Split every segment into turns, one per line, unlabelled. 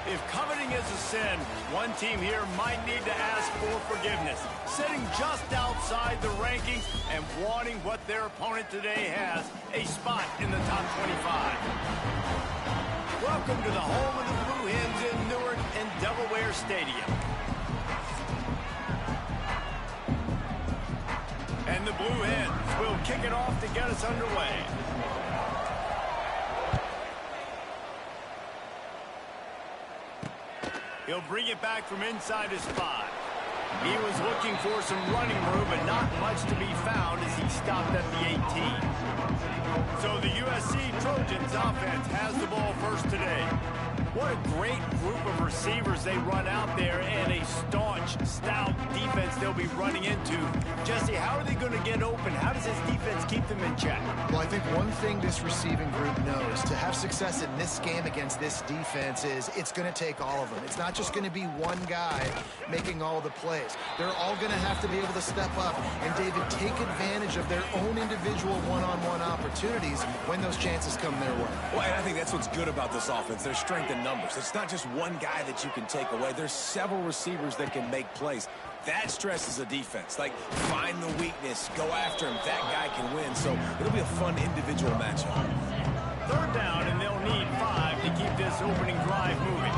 If coveting is a sin, one team here might need to ask for forgiveness. Sitting just outside the rankings and wanting what their opponent today has, a spot in the top 25. Welcome to the home of the Blue Hens in Newark and Delaware Stadium. And the Blue Hens will kick it off to get us underway. He'll bring it back from inside his 5. He was looking for some running room, but not much to be found as he stopped at the 18. So the USC Trojans offense has the ball first today. What a great group of receivers they run out there, and a staunch, stout defense they'll be running into. Jesse, how are they going to get open? How does this defense keep them in check?
Well, I think one thing this receiving group knows, to have success in this game against this defense, is it's going to take all of them. It's not just going to be one guy making all the plays. They're all going to have to be able to step up and, David, take advantage of their own individual one-on-one opportunities when those chances come their way.
Well, and I think that's what's good about this offense. Their strength in numbers. It's not just one guy that you can take away. There's several receivers that can make plays. That stresses a defense. Like, find the weakness, go after him. That guy can win. So it'll be a fun individual matchup.
Third down, and they'll need 5 to keep this opening drive moving.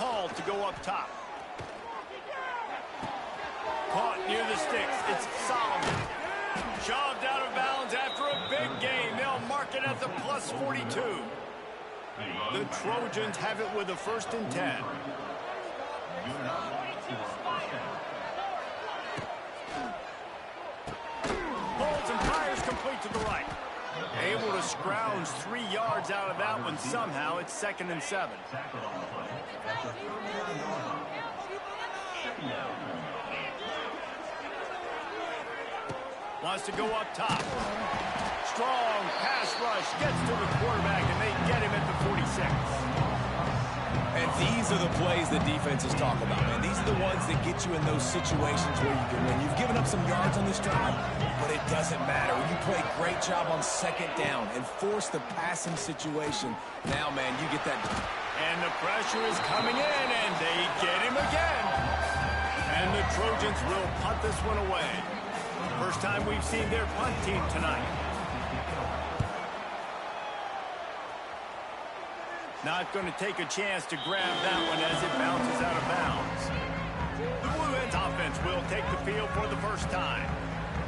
Hall to go up top. Caught near the sticks. It's Solomon. Shoved out of bounds after a big gain. They'll mark it at the plus 42. The Trojans have it with a 1st and 10. Holds and fires complete to the right. Able to scrounge 3 yards out of that one somehow. It's 2nd and 7. Wants to go up top. Strong pass rush. Gets to the quarterback, and they get him at the 46.
And these are the plays that defenses talk about, man. These are the ones that get you in those situations where you can win. You've given up some yards on this drive, but it doesn't matter. When you play a great job on 2nd down and force the passing situation, now, man, you get that.
And the pressure is coming in, and they get him again. And the Trojans will punt this one away. First time we've seen their punt team tonight. Not going to take a chance to grab that one as it bounces out of bounds. The Blue Hens offense will take the field for the first time.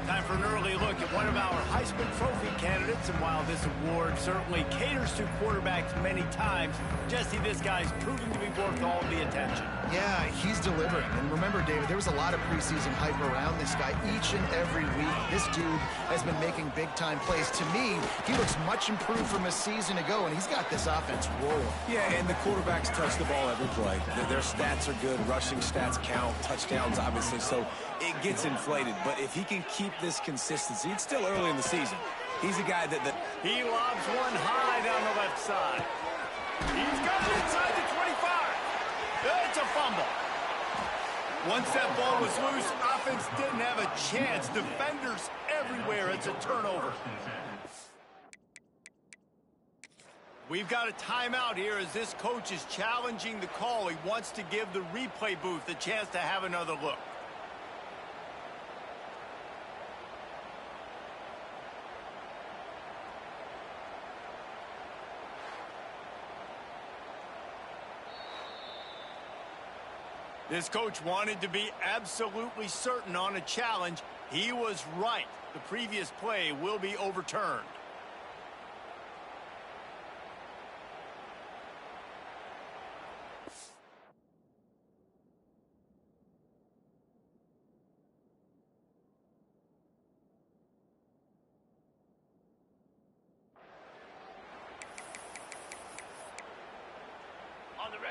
Time for an early look at one of our Heisman Trophy candidates, and while this award certainly caters to quarterbacks many times, Jesse, this guy's proving to be worth all the attention.
Yeah, he's delivering. And remember, David, there was a lot of preseason hype around this guy each and every week. This dude has been making big-time plays. To me, he looks much improved from a season ago, and he's got this offense rolling.
Yeah, and the quarterbacks touch the ball every play. Their stats are good. Rushing stats count. Touchdowns, obviously. So it gets inflated. But if he can keep this consistency, it's still early in the season. He's a guy that...
He lobs one high down the left side. He's got it inside the 25. It's a fumble. Once that ball was loose, offense didn't have a chance. Defenders everywhere. It's a turnover. We've got a timeout here as this coach is challenging the call. He wants to give the replay booth a chance to have another look. This coach wanted to be absolutely certain on a challenge. He was right. The previous play will be overturned.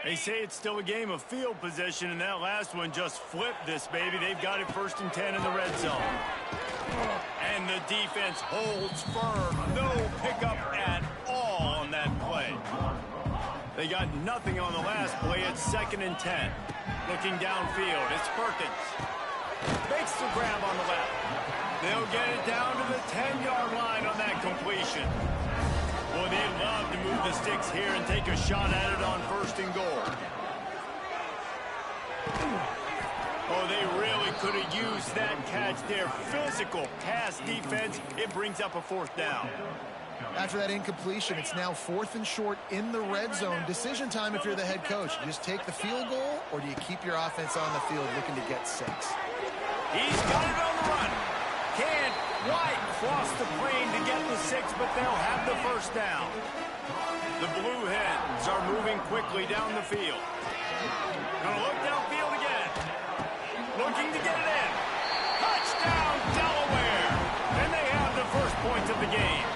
They say it's still a game of field position, and that last one just flipped this baby. They've got it 1st and 10 in the red zone. And the defense holds firm. No pickup at all on that play. They got nothing on the last play. It's 2nd and 10. Looking downfield, it's Perkins. Makes the grab on the left. They'll get it down to the 10-yard line on that completion. Well, Oh, they'd love to move the sticks here and take a shot at it on 1st and goal. Oh, they really could have used that catch there. Physical pass defense. It brings up a 4th down.
After that incompletion, it's now 4th and short in the red zone. Decision time if you're the head coach. You just take the field goal, or do you keep your offense on the field looking to get 6?
He's got it on the run. Can't quite cross the plane to get the 6, but they'll have the 1st down. The Blue Hens are moving quickly down the field. Gonna look downfield again. Looking to get it in. Touchdown, Delaware. And they have the 1st points of the game.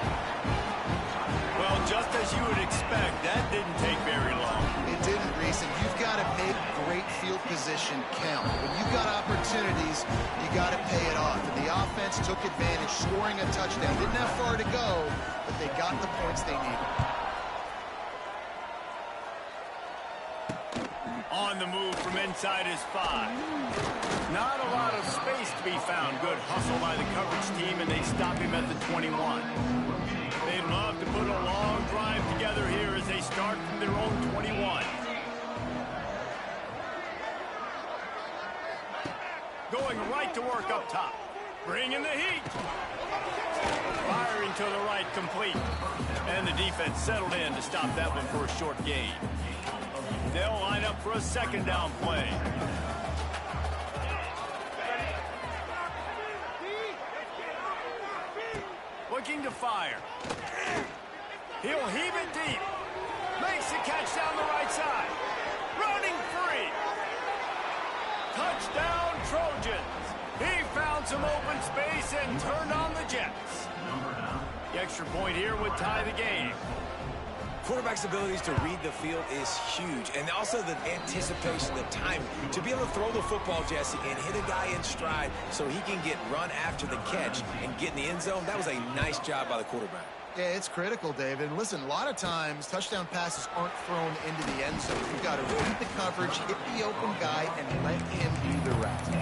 Well, just as you would expect, that didn't take very long.
It didn't, Reese, and you've got to make great field position count. When you've got opportunities, you got to pay it off. And the offense took advantage, scoring a touchdown. Didn't have far to go, but they got the points they needed.
On the move from inside his 5. Not a lot of space to be found. Good hustle by the coverage team, and they stop him at the 21. They'd love to put a long drive together here as they start from their own 21. Going right to work up top. Bringing the heat. Firing to the right, complete. And the defense settled in to stop that one for a short gain. They'll line up for a 2nd down play. Looking to fire. He'll heave it deep. Makes the catch down the right side. Running free. Touchdown, Trojans. He found some open space and turned on the Jets. The extra point here would tie the game.
Quarterback's abilities to read the field is huge, and also the anticipation, the time to be able to throw the football, Jesse, and hit a guy in stride so he can get run after the catch and get in the end zone. That was a nice job by the quarterback.
Yeah, it's critical, David. And listen, a lot of times touchdown passes aren't thrown into the end zone. You've got to read the coverage, hit the open guy, and let him do the rest.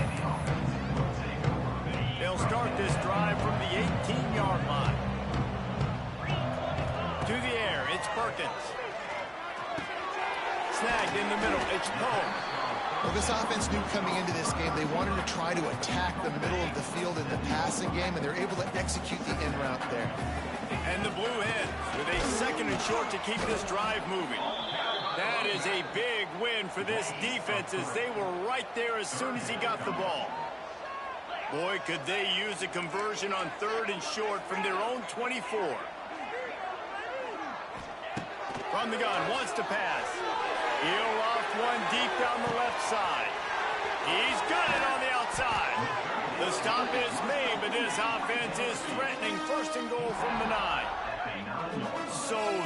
They'll start this drive from the 18-yard line. To the air, it's Perkins. Snagged in the middle, it's Poe.
Well, this offense knew coming into this game they wanted to try to attack the middle of the field in the passing game, and they're able to execute the in route there.
And the Blue Hens with a 2nd and short to keep this drive moving. That is a big win for this defense as they were right there as soon as he got the ball. Boy, could they use a conversion on 3rd and short from their own 24. From the gun, wants to pass. He'll loft one deep down the left side. He's got it on the outside. The stop is made, but this offense is threatening 1st and goal from the 9.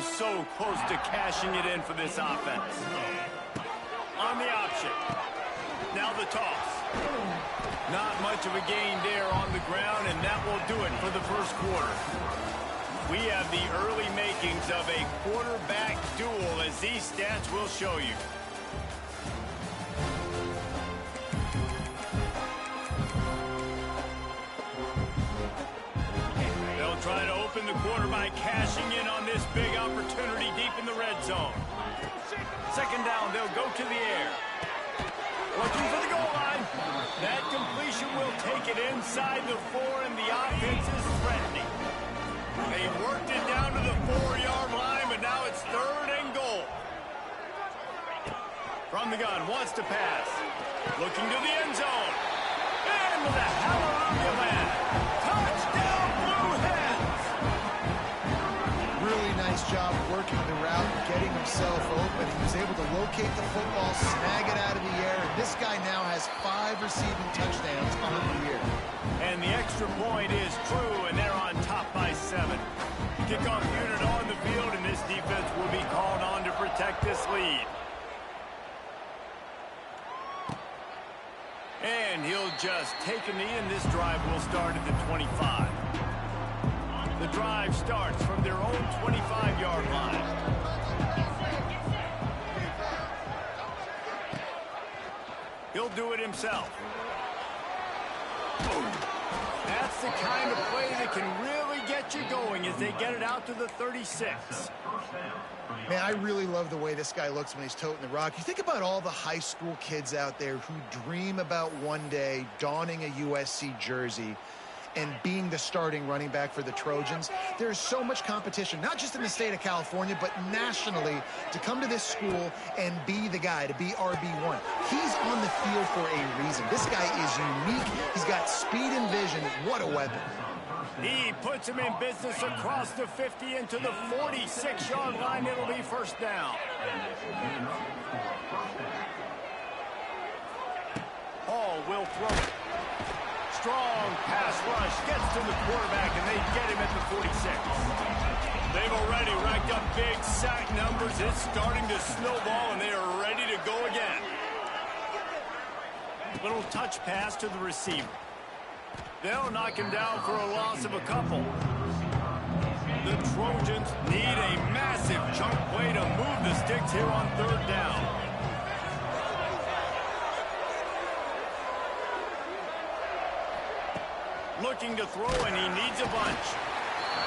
So close to cashing it in for this offense. On the option. Now the toss. Not much of a gain there on the ground, and that will do it for the 1st quarter. We have the early makings of a quarterback duel, as these stats will show you. They'll try to open the quarter by cashing in on this big opportunity deep in the red zone. 2nd down, they'll go to the air. Looking for the goal line. That completion will take it inside the 4, and the offense is threatening. They worked it down to the 4-yard line, but now it's 3rd and goal. From the gun, wants to pass. Looking to the end zone. And with a hallelujah land. Touchdown, Blue Hens!
Really nice job working the route, getting himself open. He was able to locate the football, snag it out of the air. This guy now has 5 receiving touchdowns on the year.
And the extra point is true, and they're on top by 7. Kickoff unit on the field, and this defense will be called on to protect this lead. And he'll just take a knee, and this drive will start at the 25. The drive starts from their own 25-yard line. He'll do it himself. That's the kind of play that can really get get you going as they get it out to the 36.
Man, I really love the way this guy looks when he's toting the rock. You think about all the high school kids out there who dream about one day donning a USC jersey and being the starting running back for the Trojans. There's so much competition, not just in the state of California, but nationally, to come to this school and be the guy, to be RB1. He's on the field for a reason. This guy is unique. He's got speed and vision. What a weapon.
He puts him in business across the 50 into the 46-yard line. It'll be first down. Hall will throw it. Strong pass rush gets to the quarterback, and they get him at the 46. They've already racked up big sack numbers. It's starting to snowball, and they are ready to go again. Little touch pass to the receiver. They'll knock him down for a loss of a couple. The Trojans need a massive chunk play to move the sticks here on third down. Looking to throw, and he needs a bunch.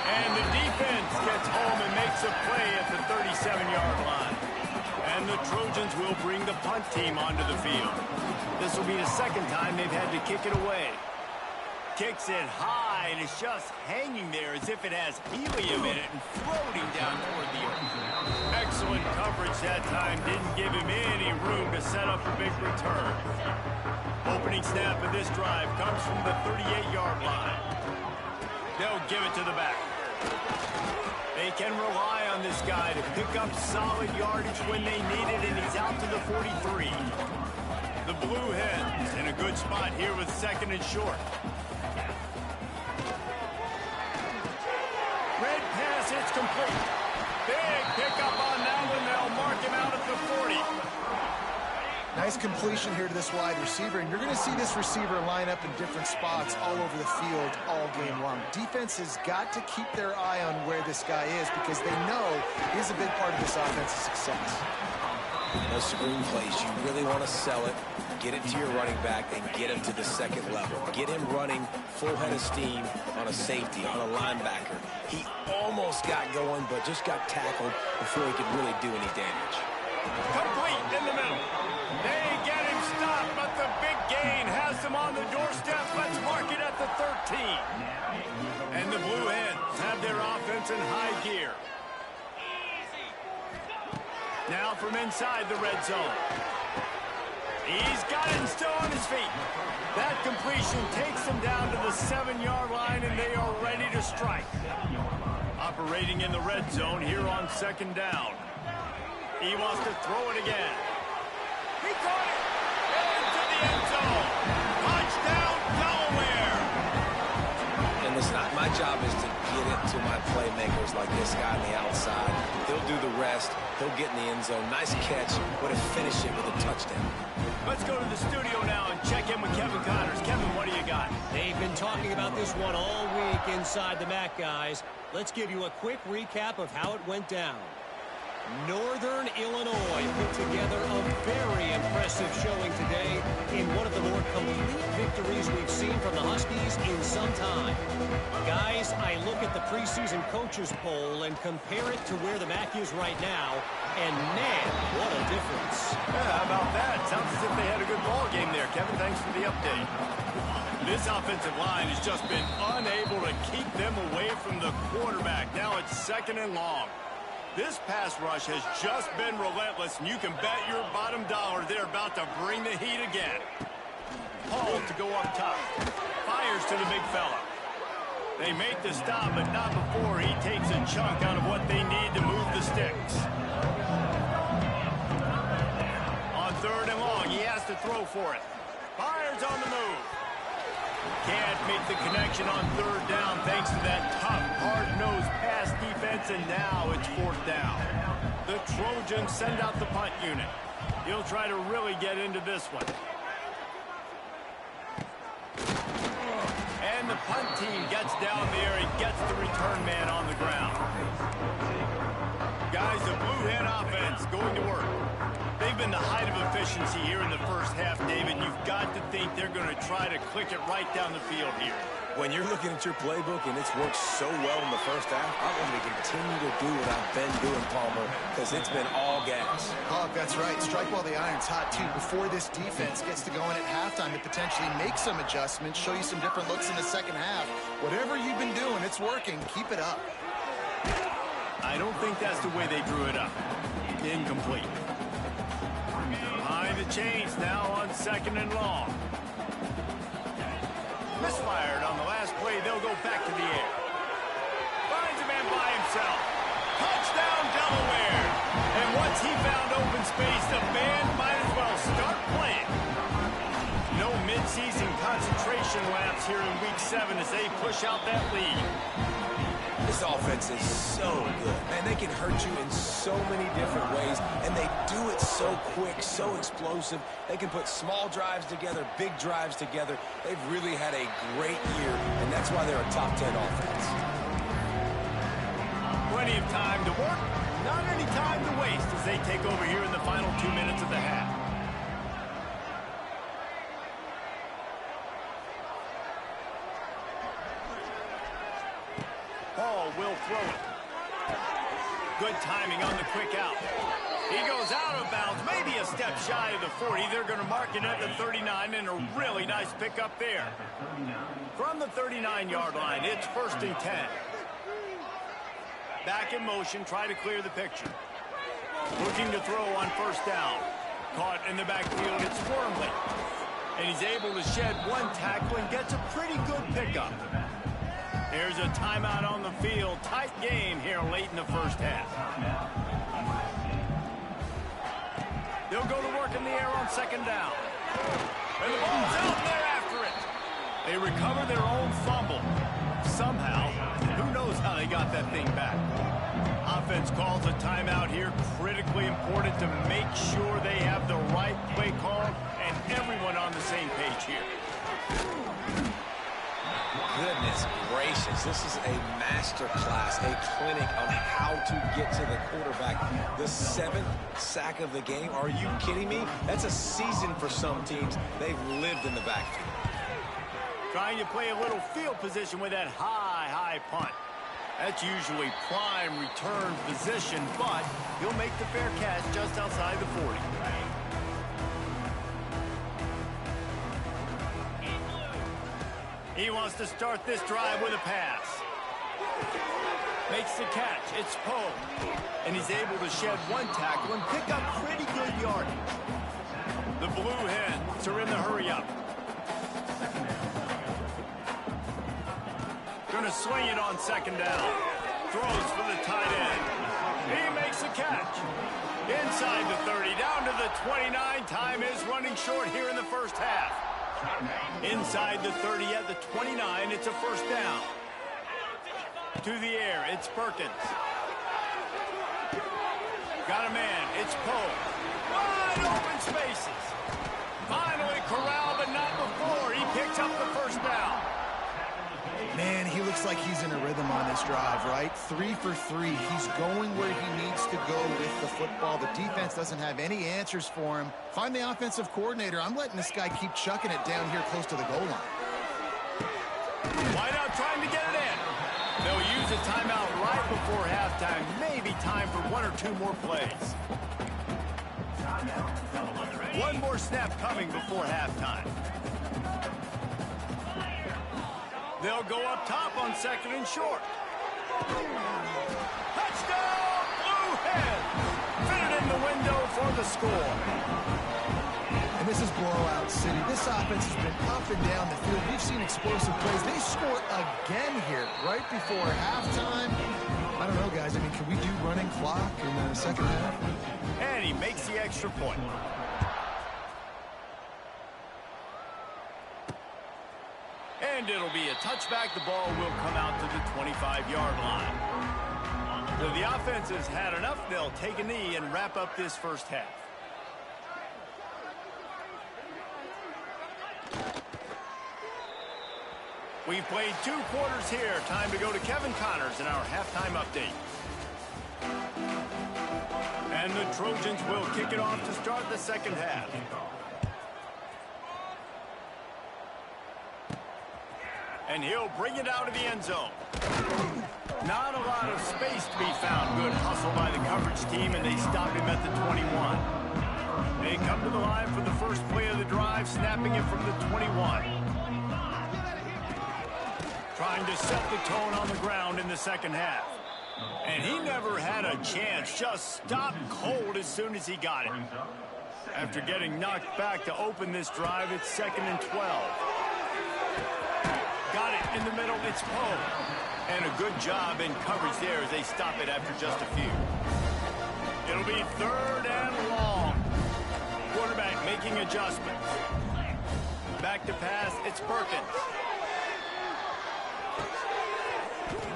And the defense gets home and makes a play at the 37-yard line. And the Trojans will bring the punt team onto the field. This will be the second time they've had to kick it away. Kicks it high, and it's just hanging there as if it has helium in it and floating down toward the earth. Excellent coverage that time. Didn't give him any room to set up a big return. Opening snap of this drive comes from the 38-yard line. They'll give it to the back. They can rely on this guy to pick up solid yardage when they need it, and he's out to the 43. The Blue Hens in a good spot here with second and short. Red pass, it's complete. Big pickup on that one. They'll mark him out at the 40.
Nice completion here to this wide receiver, and you're going to see this receiver line up in different spots all over the field all game long. Defense has got to keep their eye on where this guy is because they know he's a big part of this offense's success.
Those screen plays, you really want to sell it, get it to your running back, and get him to the second level. Get him running full head of steam on a safety, on a linebacker. He almost got going, but just got tackled before he could really do any damage.
Complete in the middle. They get him stopped, but the big gain has them on the doorstep. Let's mark it at the 13. And the Blue Hens have their offense in high gear. Now from inside the red zone. He's got it still on his feet. That completion takes them down to the 7-yard line, and they are ready to strike. Operating in the red zone here on second down. He wants to throw it again. He caught it into the end zone. Touchdown, Delaware.
And listen, my job is to get it to my playmakers like this guy on the outside. He'll do the rest. He'll get in the end zone. Nice catch, but to finish it with a touchdown.
Let's go to the studio now and check in with Kevin Connors. Kevin, what do you got?
They've been talking about this one all week inside the MAC, guys. Let's give you a quick recap of how it went down. Northern Illinois put together a very impressive showing today in one of the more complete victories we've seen from the Huskies in some time. Guys, I look at the preseason coaches poll and compare it to where the MAC is right now, and man, what a difference.
Yeah, how about that? Sounds as if they had a good ball game there. Kevin, thanks for the update. This offensive line has just been unable to keep them away from the quarterback. Now it's second and long. This pass rush has just been relentless, and you can bet your bottom dollar they're about to bring the heat again. Hall to go up top. Fires to the big fella. They make the stop, but not before he takes a chunk out of what they need to move the sticks. On third and long, he has to throw for it. Fires on the move. Can't make the connection on third down thanks to that tough, hard-nosed pass defense, and now it's fourth down. The Trojans send out the punt unit. He'll try to really get into this one. And the punt team gets down there and gets the return man on the ground. Guys, the Blue Hen offense going to work. They've been the height of efficiency here in the first half, David. You've got to think they're going to try to click it right down the field here.
When you're looking at your playbook and it's worked so well in the first half, I want to continue to do what I've been doing, Palmer, because it's been all gas.
Oh, that's right. Strike while the iron's hot, too, before this defense gets to going at halftime to potentially make some adjustments, show you some different looks in the second half. Whatever you've been doing, it's working. Keep it up.
I don't think that's the way they drew it up. Incomplete. Behind the chains now on 2nd and long. Misfired on the last play. They'll go back to the air. Finds a man by himself. Touchdown, Delaware. And once he found open space, the band might as well start playing. No midseason concentration laps here in Week 7 as they push out that lead.
This offense is so good. Man, they can hurt you in so many different ways, and they do it so quick, so explosive. They can put small drives together, big drives together. They've really had a great year, and that's why they're a top 10 offense.
Plenty of time to work, not any time to waste as they take over here in the final 2 minutes of the half. Hall will throw it. Good timing on the quick out. He goes out of bounds, maybe a step shy of the 40. They're going to mark it at the 39, and a really nice pickup there. From the 39-yard line, it's 1st and 10. Back in motion, try to clear the picture. Looking to throw on 1st down. Caught in the backfield, it's Wormley. And he's able to shed one tackle and gets a pretty good pickup. There's a timeout on the field. Tight game here late in the first half. They'll go to work in the air on 2nd down. And the ball's out there after it. They recover their own fumble. Somehow, who knows how they got that thing back. Offense calls a timeout here. Critically important to make sure they have the right play call and everyone on the same page here.
Goodness gracious, this is a master class, a clinic on how to get to the quarterback. The 7th sack of the game, are you kidding me? That's a season for some teams. They've lived in the backfield.
Trying to play a little field position with that high punt. That's usually prime return position, but he'll make the fair catch just outside the 40. He wants to start this drive with a pass. Makes the catch. It's Poe. And he's able to shed one tackle and pick up pretty good yardage. The Blue Hens are in the hurry-up. Going to swing it on 2nd down. Throws for the tight end. He makes the catch. Inside the 30, down to the 29. Time is running short here in the first half. Inside the 30 at the 29, it's a 1st down. To the air, it's Perkins. Got a man, it's Poe. Wide open spaces. Finally corralled, but not before. He picks up the 1st down.
Man, he looks like he's in a rhythm on this drive, right? 3 for 3. He's going where he needs to go with the football. The defense doesn't have any answers for him. Find the offensive coordinator. I'm letting this guy keep chucking it down here close to the goal line.
Wide out trying to get it in. They'll use a timeout right before halftime. Maybe time for 1 or 2 more plays. One more snap coming before halftime. They'll go up top on 2nd and short. Touchdown, Blue Hens! Fitted in the window for the score.
And this is blowout city. This offense has been up and down the field. We've seen explosive plays. They score again here right before halftime. I don't know, guys. I mean, can we do running clock in the second half?
And he makes the extra point. And it'll be a touchback. The ball will come out to the 25-yard line. So the offense has had enough. They'll take a knee and wrap up this first half. We've played 2 quarters here. Time to go to Kevin Connors in our halftime update. And the Trojans will kick it off to start the second half. And he'll bring it out of the end zone. Not a lot of space to be found. Good hustle by the coverage team, and they stop him at the 21. They come to the line for the first play of the drive, snapping it from the 21. Trying to set the tone on the ground in the second half. And he never had a chance. Just stopped cold as soon as he got it. After getting knocked back to open this drive, it's 2nd and 12. Got it in the middle. It's Poe. And a good job in coverage there as they stop it after just a few. It'll be 3rd and long. Quarterback making adjustments. Back to pass. It's Perkins.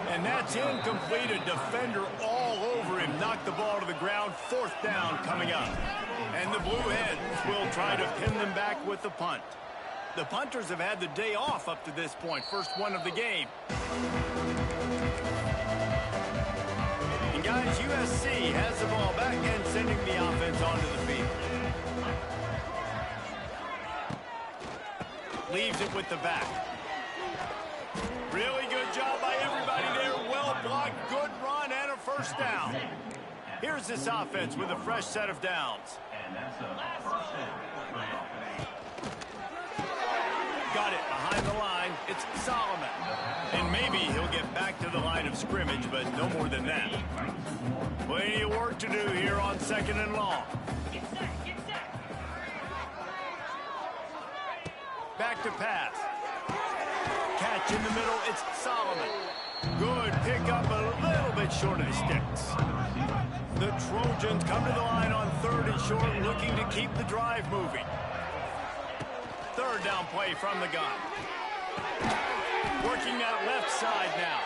And that's incomplete. A defender all over him. Knocked the ball to the ground. 4th down coming up. And the Blue Hens will try to pin them back with the punt. The punters have had the day off up to this point. First one of the game. And guys, USC has the ball back and sending the offense onto the field. Leaves it with the back. Really good job by everybody there. Well blocked, good run, and a first down. Here's this offense with a fresh set of downs. Got it behind the line. It's Solomon. And maybe he'll get back to the line of scrimmage, but no more than that. Plenty of work to do here on 2nd and long. Back to pass. Catch in the middle. It's Solomon. Good pickup, a little bit short of the sticks. The Trojans come to the line on 3rd and short, looking to keep the drive moving. 3rd down play from the gun. Working that left side now.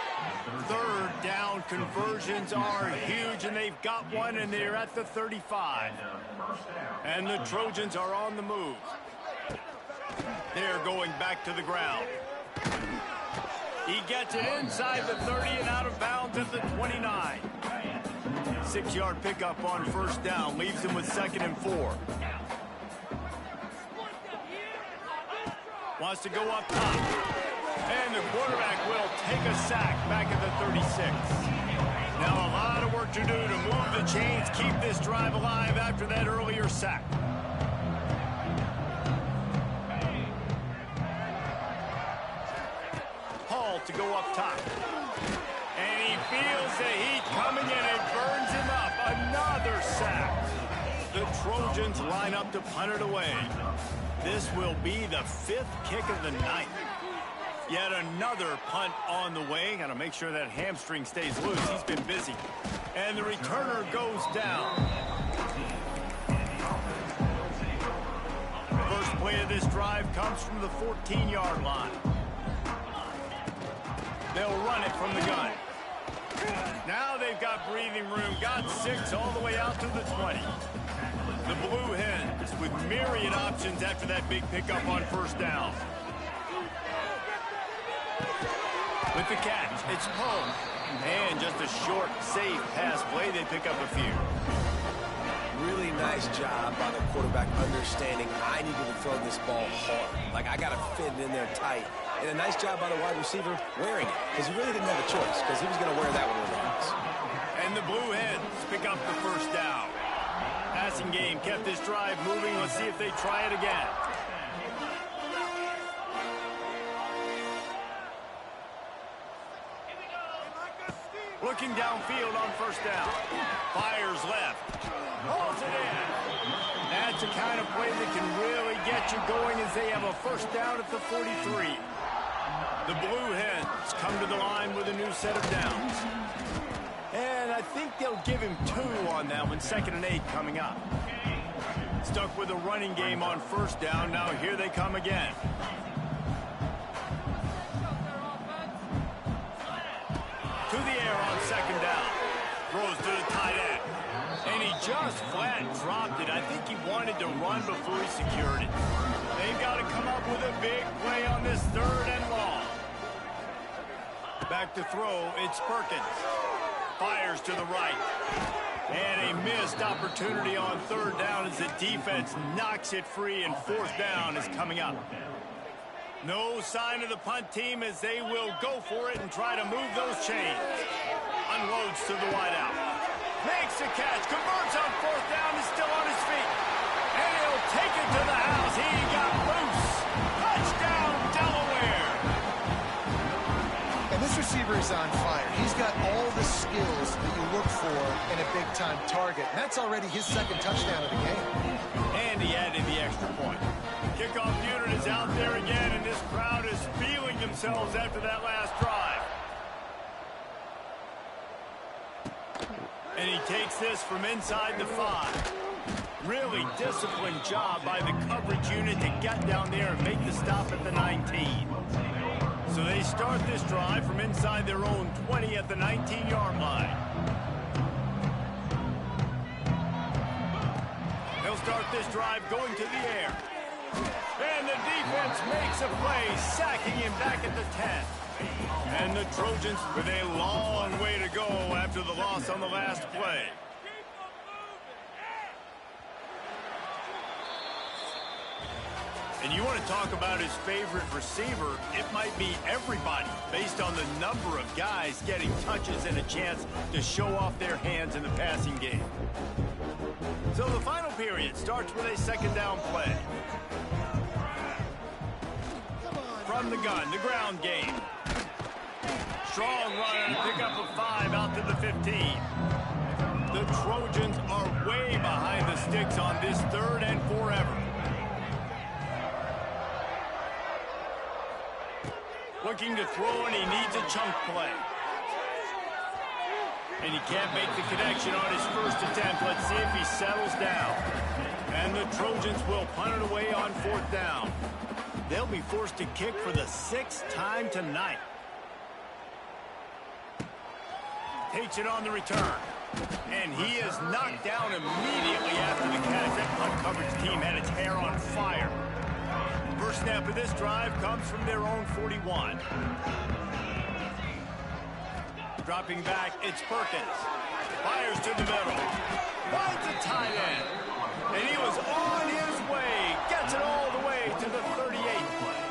3rd down conversions are huge, and they've got one, and they're at the 35. And the Trojans are on the move. They're going back to the ground. He gets it inside the 30 and out of bounds at the 29. 6-yard pickup on 1st down. Leaves him with 2nd and 4. Wants to go up top. And the quarterback will take a sack back at the 36. Now a lot of work to do to move the chains, keep this drive alive after that earlier sack. Hall to go up top. And he feels the heat coming and it burns him up. Another sack. The Trojans line up to punt it away. This will be the 5th kick of the night. Yet another punt on the way. Got to make sure that hamstring stays loose. He's been busy. And the returner goes down. First play of this drive comes from the 14-yard line. They'll run it from the gun. Now they've got breathing room. Got 6 all the way out to the 20. The Blue Hens with myriad options after that big pickup on 1st down. With the catch, it's Poe. And just a short, safe pass play. They pick up a few.
Really nice job by the quarterback understanding I needed to throw this ball hard. Like, I got to fit it in there tight. And a nice job by the wide receiver wearing it, because he really didn't have a choice, because he was going to wear that one regardless.
And the Blue Hens pick up the 1st down. Passing game kept this drive moving. Let's see if they try it again. Looking downfield on 1st down. Fires left. Holds it in. That's the kind of play that can really get you going as they have a 1st down at the 43. The Blue Hens come to the line with a new set of downs. And I think they'll give him 2 on that one. 2nd and 8 coming up. Stuck with a running game on 1st down. Now here they come again. To the air on 2nd down. Throws to the tight end. And he just flat dropped it. I think he wanted to run before he secured it. They've got to come up with a big play on this 3rd and long. Back to throw, it's Perkins. Fires to the right. And a missed opportunity on 3rd down as the defense knocks it free, and 4th down is coming up. No sign of the punt team as they will go for it and try to move those chains. Unloads to the wideout. Makes the catch. Converts on fourth down. Is still on his feet. And he'll take it to the house. He got loose. Touchdown, Delaware.
And this receiver is on fire. He's got all the skills that you look for in a big-time target. And that's already his second touchdown of the game.
And he added the extra point. Kickoff unit is out there again, and this crowd is feeling themselves after that last drive. And he takes this from inside the 5. Really disciplined job by the coverage unit to get down there and make the stop at the 19. So they start this drive from inside their own 20 at the 19-yard line. They'll start this drive going to the air. And the defense makes a play, sacking him back at the 10. And the Trojans with a long way to go after the loss on the last play. And you want to talk about his favorite receiver, it might be everybody, based on the number of guys getting touches and a chance to show off their hands in the passing game. So the final period starts with a second down play. From the gun, the ground game. Strong run and a pickup of 5 out to the 15. The Trojans are way behind the sticks on this third and forever. Looking to throw, and he needs a chunk play. And he can't make the connection on his first attempt. Let's see if he settles down. And the Trojans will punt it away on fourth down. They'll be forced to kick for the 6th time tonight. Takes it on the return. And he is knocked down immediately after the catch. That punt coverage team had its hair on fire. First snap of this drive comes from their own 41. Dropping back, it's Perkins. Fires to the middle. Finds a tight end. And he was on his way. Gets it all the way to the 38th play.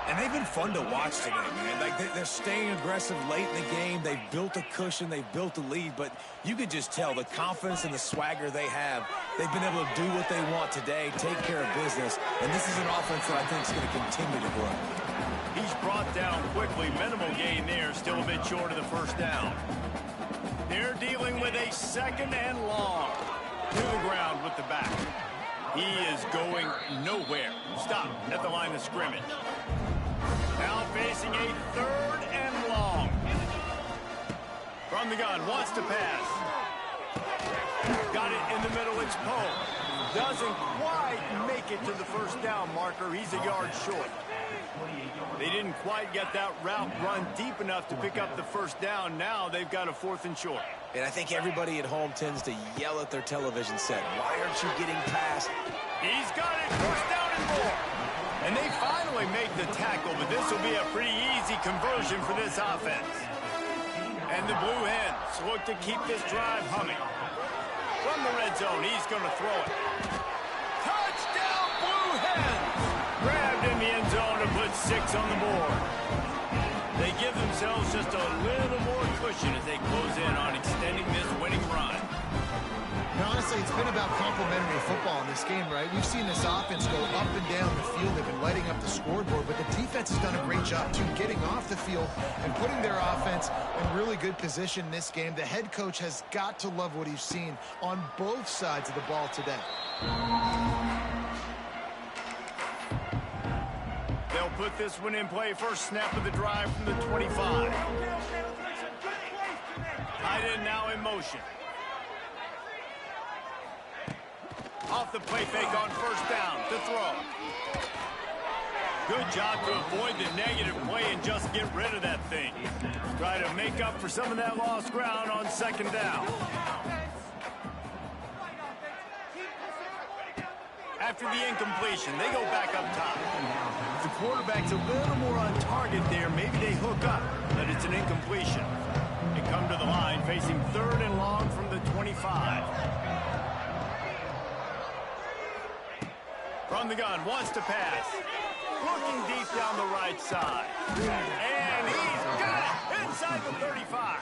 And they've been fun to watch today, man. Like, they're staying aggressive late in the game. They've built a cushion. They've built a lead. But you could just tell the confidence and the swagger they have. They've been able to do what they want today, take care of business. And this is an offense that I think is going to continue to grow.
He's brought down quickly. Minimal gain there. Still a bit short of the first down. They're dealing with a second and long. To the ground with the back. He is going nowhere. Stop at the line of scrimmage. Now facing a third and long. From the gun, wants to pass. Got it in the middle, it's Poe. Doesn't quite make it to the first down marker. He's a yard short. They didn't quite get that route run deep enough to pick up the first down. Now they've got a 4th and short.
And I think everybody at home tends to yell at their television set. Why aren't you getting past?
He's got it, first down and more. And they finally make the tackle, but this will be a pretty easy conversion for this offense. And the Blue Hens look to keep this drive humming. From the red zone, he's going to throw it. Touchdown, Blue Hens! Grabbed in the end zone to put 6 on the board. They give themselves just a little more cushion as they close in on extending this winning run.
Now, honestly, it's been about complementary football in this game, right? We've seen this offense go up and down the field. They've been lighting up the scoreboard, but the defense has done a great job, too, getting off the field and putting their offense in really good position in this game. The head coach has got to love what he's seen on both sides of the ball today.
They'll put this one in play. First snap of the drive from the 25. Tight end now in motion. Off the play fake on first down to throw. Good job to avoid the negative play and just get rid of that thing. Try to make up for some of that lost ground on second down. After the incompletion, they go back up top. The quarterback's a little more on target there. Maybe they hook up, but it's an incompletion. They come to the line facing third and long from the 25. From the gun, wants to pass. Looking deep down the right side. And he's got it inside the 35.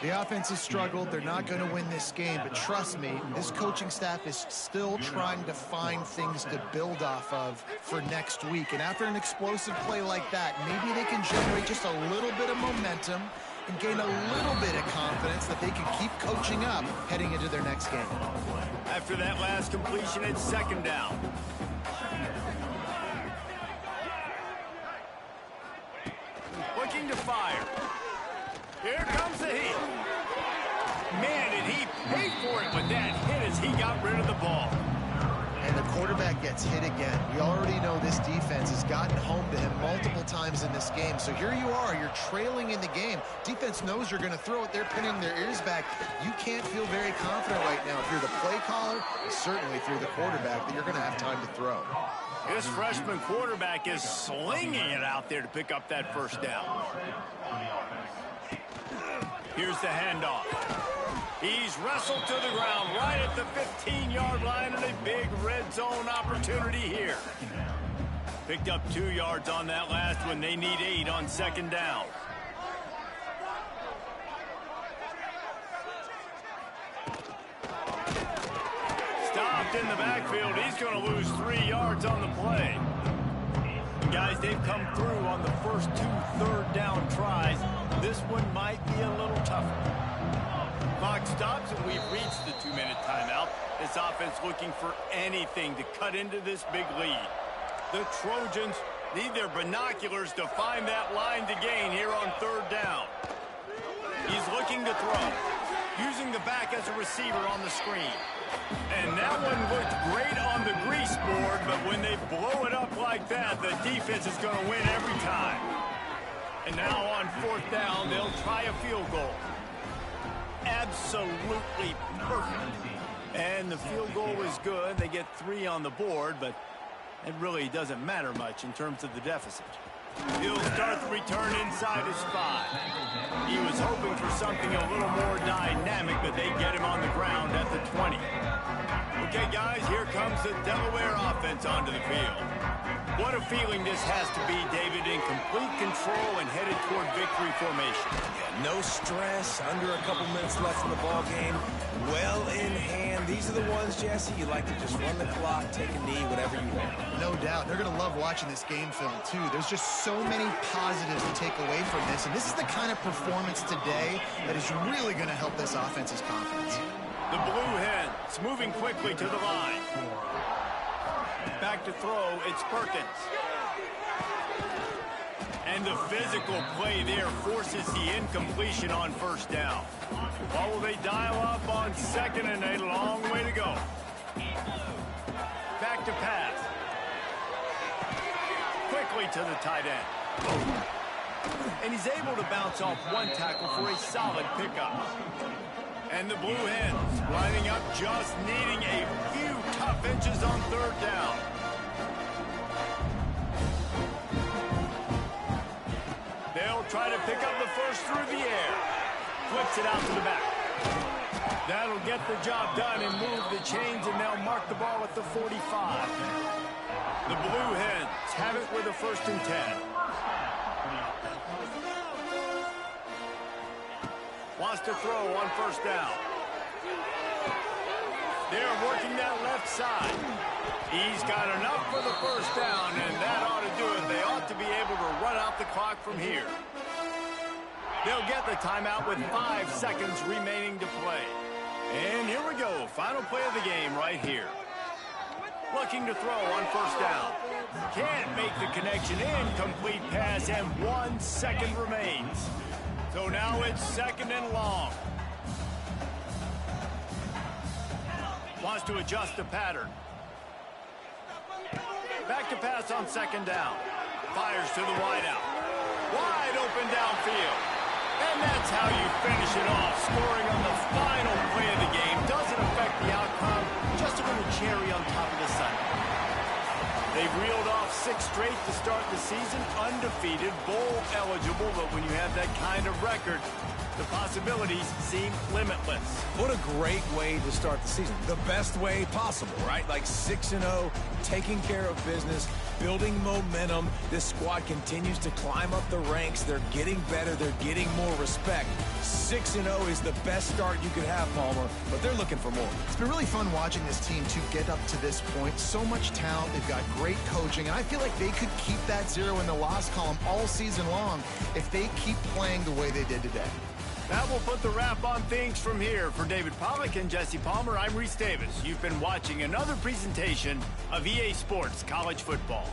The offense has struggled. They're not going to win this game, but trust me, this coaching staff is still trying to find things to build off of for next week. And after an explosive play like that, maybe they can generate just a little bit of momentum and gain a little bit of confidence that they can keep coaching up heading into their next game.
After that last completion, it's second down. Looking to fire. Here comes the heat. Man, did he pay for it with that hit as he got rid of the ball.
And the quarterback gets hit again. We already know this defense has gotten home to him multiple times in this game. So here you are, you're trailing in the game. Defense knows you're going to throw it. They're pinning their ears back. You can't feel very confident right now if you're the play caller, and certainly if you're the quarterback, that you're going to have time to throw.
This freshman quarterback is slinging it out there to pick up that first down. Here's the handoff. He's wrestled to the ground right at the 15-yard line, and a big red zone opportunity here. Picked up 2 yards on that last one. They need 8 on second down. Stopped in the backfield. He's going to lose 3 yards on the play. Guys, they've come through on the first 2 third-down tries. This one might be a little tougher. Clock stops, and we've reached the 2-minute timeout. This offense looking for anything to cut into this big lead. The Trojans need their binoculars to find that line to gain here on third down. He's looking to throw, using the back as a receiver on the screen. And that one looked great on the grease board, but when they blow it up like that, the defense is going to win every time. And now on fourth down, they'll try a field goal. Absolutely perfect. And the field goal is good. They get 3 on the board, but it really doesn't matter much in terms of the deficit. He'll start the return inside his 5. He was hoping for something a little more dynamic, but they get him on the ground at the 20. Okay, guys, here comes the Delaware offense onto the field. What a feeling this has to be, David, in complete control and headed toward victory formation.
No stress, under a couple minutes left in the ball game. Well in hand. These are the ones, Jesse, you like to just run the clock, take a knee, whatever you want.
No doubt. They're going to love watching this game film, too. There's just so many positives to take away from this, and this is the kind of performance today that is really going to help this offense's confidence.
The Blue Hens moving quickly to the line. Back to throw, it's Perkins. And the physical play there forces the incompletion on first down. What will they dial up on second and a long way to go? Back to pass. Quickly to the tight end. And he's able to bounce off one tackle for a solid pickup. And the Blue Hens lining up, just needing a few tough inches on third down. They'll try to pick up the first through the air. Flips it out to the back. That'll get the job done and move the chains, and they'll mark the ball at the 45. The Blue Hens have it with a 1st and 10. Wants to throw on first down. They're working that left side. He's got enough for the first down, and that ought to do it. They ought to be able to run out the clock from here. They'll get the timeout with 5 seconds remaining to play. And here we go. Final play of the game right here. Looking to throw on first down. Can't make the connection. Incomplete pass, and 1 second remains. So now it's second and long. Wants to adjust the pattern. Back to pass on second down. Fires to the wideout. Wide open downfield. And that's how you finish it off. Scoring on the final play of the game. Doesn't affect the outcome. Just a little cherry on top of the Sunday. They've reeled off 6 straight to start the season. Undefeated, bowl eligible. But when you have that kind of record, the possibilities seem limitless.
What a great way to start the season. The best way possible, right? Like 6-0, taking care of business, building momentum. This squad continues to climb up the ranks. They're getting better. They're getting more respect. 6-0 is the best start you could have, Palmer, but they're looking for more.
It's been really fun watching this team to get up to this point. So much talent. They've got great coaching, and I feel like they could keep that 0 in the loss column all season long if they keep playing the way they did today.
That will put the wrap on things from here. For David Pollack and Jesse Palmer, I'm Reese Davis. You've been watching another presentation of EA Sports College Football.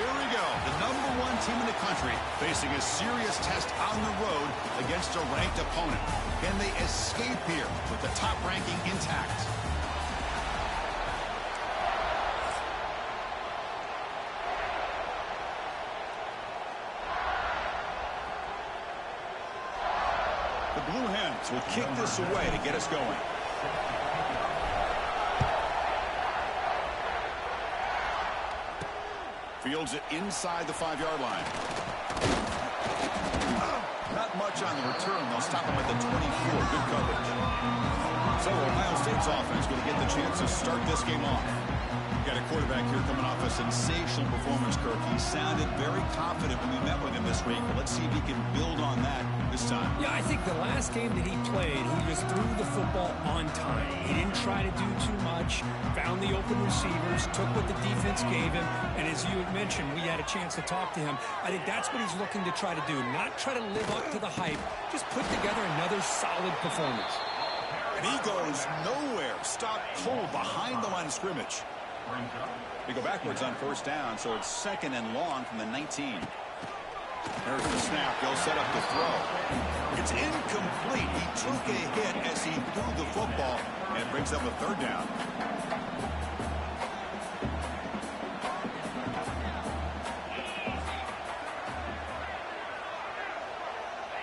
Here we go. The #1 team in the country facing a serious test on the road against a ranked opponent. Can they escape here with the top ranking intact? The Blue Hens will kick this away to get us going. Fields it inside the 5-yard line. Not much on the return. They'll stop him at the 24. Good coverage. So Ohio State's offense going to get the chance to start this game off. Got a quarterback here coming off a sensational performance, Kirk. He sounded very confident when we met with him this week. But let's see if he can build on that this time.
Yeah, I think the last game that he played, he just threw the football on time. He didn't try to do too much, found the open receivers, took what the defense gave him, and as you had mentioned, we had a chance to talk to him. I think that's what he's looking to try to do, not try to live up to the hype, just put together another solid performance.
And he goes nowhere. Stop cold behind the line of scrimmage. They go backwards on first down, so it's 2nd and long from the 19. There's the snap. They'll set up the throw. It's incomplete. He took a hit as he threw the football, and it brings up a 3rd down.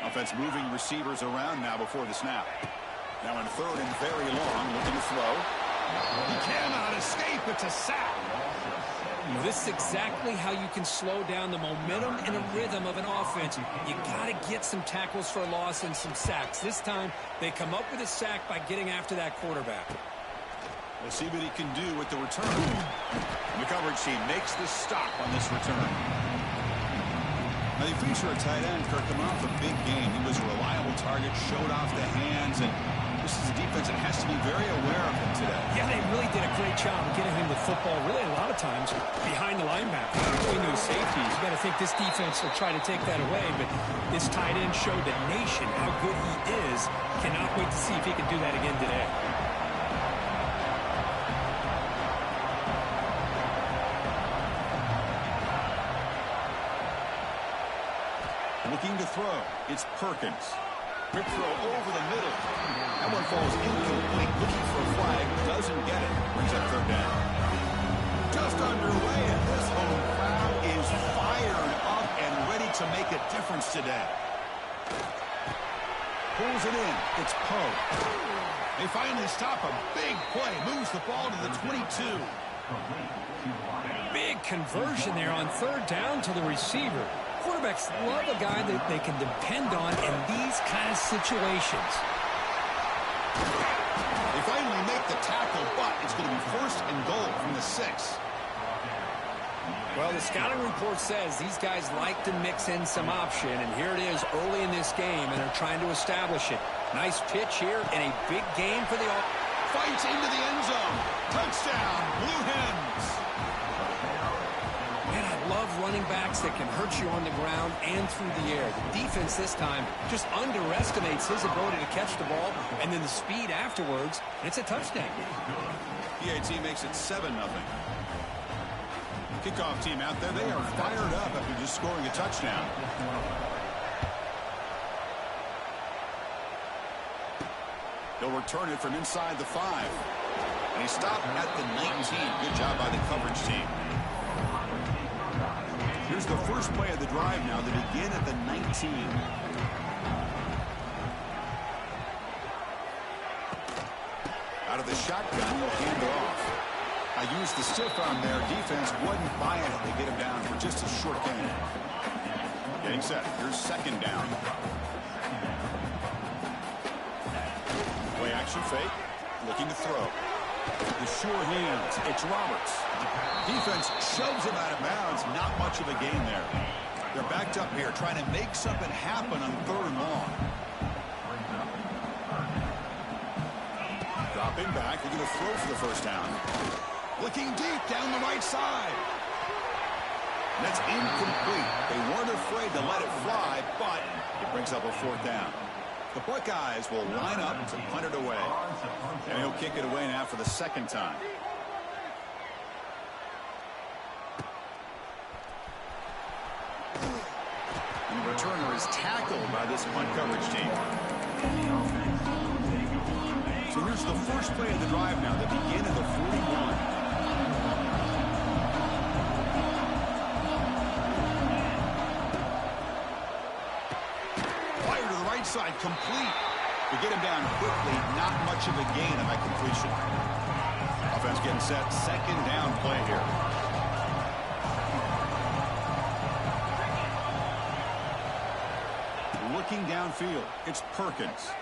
Offense moving receivers around now before the snap. Now in 3rd and very long, looking to throw. He cannot escape. It's a sack.
This is exactly how you can slow down the momentum and the rhythm of an offense. You got to get some tackles for a loss and some sacks. This time, they come up with a sack by getting after that quarterback.
We'll see what he can do with the return. The coverage team makes the stop on this return. Now, they feature a tight end, Kirk, coming off a big game. He was a reliable target, showed off the hands, and this is a defense that has to be very aware of him today.
Yeah, they really did a great job of getting him the football, really a lot of times, behind the linebacker, between those safeties. You got to think this defense will try to take that away, but this tight end showed the nation how good he is. Cannot wait to see if he can do that again today.
Looking to throw. It's Perkins. Quick throw over the middle. That one falls incomplete. Looking for a flag. Doesn't get it. Brings up 3rd down. Just underway, and this home crowd is fired up and ready to make a difference today. Pulls it in. It's Poe. They finally stop a big play. Moves the ball to the 22.
Big conversion there on 3rd down to the receiver. Quarterbacks love a guy that they can depend on in these kind of situations.
They finally make the tackle, but it's going to be 1st and goal from the 6.
Well, the scouting report says these guys like to mix in some option, and here it is early in this game, and they're trying to establish it. Nice pitch here, and a big game for the offense.
Fights into the end zone. Touchdown, Blue Hens.
Man, I love running backs that can hurt you on the ground and through the air. The defense this time just underestimates his ability to catch the ball, and then the speed afterwards, and it's a touchdown.
PAT makes it 7-0. Kickoff team out there, they are fired up after just scoring a touchdown. They'll return it from inside the 5. And he stopped at the 19. Good job by the coverage team. Here's the first play of the drive now. They begin at the 19. Out of the shotgun, he'll hand it off. I used the stiff arm there. Defense wasn't buying it. They get him down for just a short gain. Getting set. Here's 2nd down. Play action fake. Looking to throw. The sure hands. It's Roberts. Defense shoves him out of bounds. Not much of a gain there. They're backed up here trying to make something happen on 3rd and long. Dropping back. They're going to throw for the 1st down. Looking deep down the right side. And that's incomplete. They weren't afraid to let it fly, but it brings up a 4th down. The Buckeyes will line up to punt it away. And he'll kick it away now for the 2nd time. And the returner is tackled by this punt coverage team. So here's the first play of the drive now. They begin at the 41. Fire to the right side, complete. To get him down quickly, not much of a gain on that completion. Offense getting set, second down play here. Looking downfield, it's Perkins.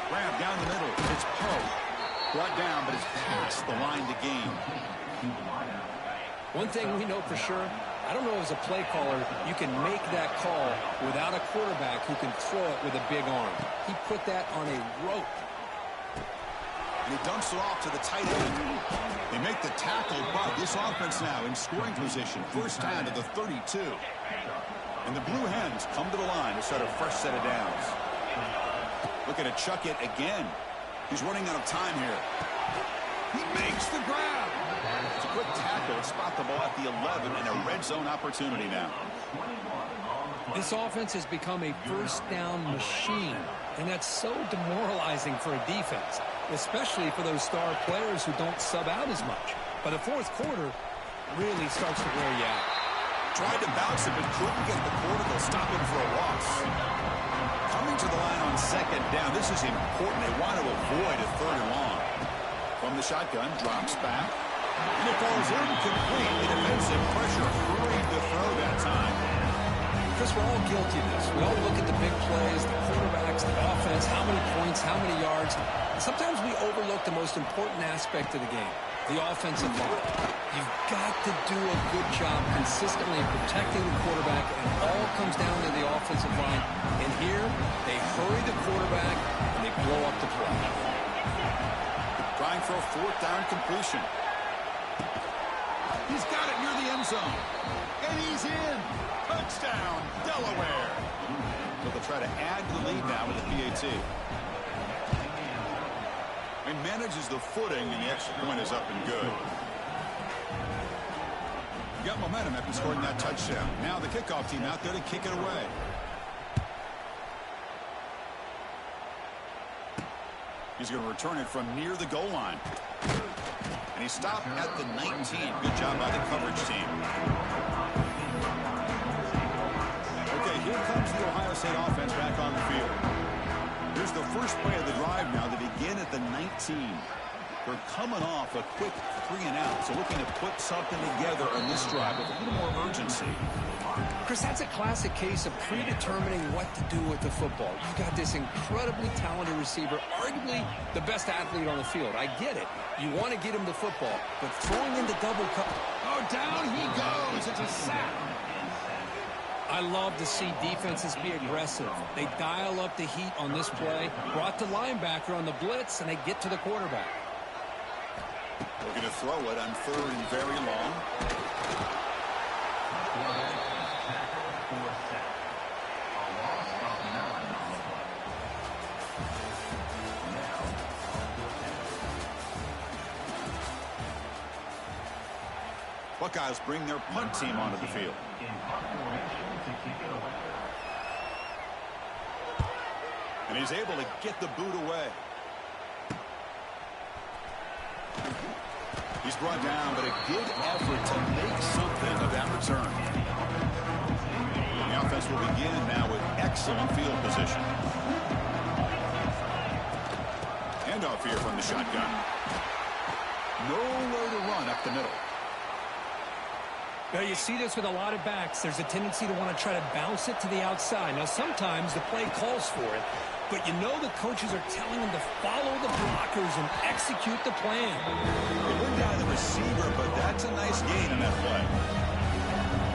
Grab down the middle, it's Poe. Brought down, but it's past the line to gain.
One thing we know for sure, I don't know as a play caller, you can make that call without a quarterback who can throw it with a big arm. He put that on a rope.
And he dumps it off to the tight end. They make the tackle, but this offense now in scoring position. First down to the 32. And the Blue Hens come to the line to start a fresh set of downs. Looking to chuck it again. He's running out of time here. He makes the grab. It's a quick tackle. Spot the ball at the 11 and a red zone opportunity now.
This offense has become a first down machine, and that's so demoralizing for a defense, especially for those star players who don't sub out as much. But the fourth quarter really starts to wear you out.
Tried to bounce it, but couldn't get the quarter. They'll stop him for a loss. Coming to the line on second down. This is important. They want to avoid a third and long. From the shotgun, drops back. And it falls incomplete. The defensive pressure hurried the throw that time.
Chris, we're all guilty of this. We all look at the big plays, the quarterbacks, the offense, how many points, how many yards. And sometimes we overlook the most important aspect of the game, the offensive line. You've got to do a good job consistently protecting the quarterback, and it all comes down to the offensive line. And here, they hurry the quarterback, and they blow up the play.
Trying for a fourth down completion. He's got it near the end zone. And he's in. Touchdown, Delaware. So they'll try to add to the lead now with a PAT. And manages the footing, and the extra point is up and good. Got momentum after scoring that touchdown. Now the kickoff team out there to kick it away. He's going to return it from near the goal line. And he stopped at the 19. Good job by the coverage team. Okay, here comes the Ohio State offense back on the field. Here's the first play of the drive now. They begin at the 19. They're coming off a quick 3-and-out, so looking to put something together on this drive with a little more urgency.
Chris, that's a classic case of predetermining what to do with the football. You've got this incredibly talented receiver, arguably the best athlete on the field. I get it. You want to get him the football, but throwing into double cover.
Oh, down he goes. It's a sack.
I love to see defenses be aggressive. They dial up the heat on this play, brought the linebacker on the blitz, and they get to the quarterback.
Looking to throw it on third and very long. Buckeyes bring their punt team onto the field. And he's able to get the boot away. He's brought down, but a good effort to make something of that return. The offense will begin now with excellent field position. Handoff here from the shotgun. Nowhere to run up the middle.
Now, you see this with a lot of backs. There's a tendency to want to try to bounce it to the outside. Now, sometimes the play calls for it, but you know the coaches are telling them to follow the blockers and execute the plan.
They went down the receiver, but that's a nice gain on that play.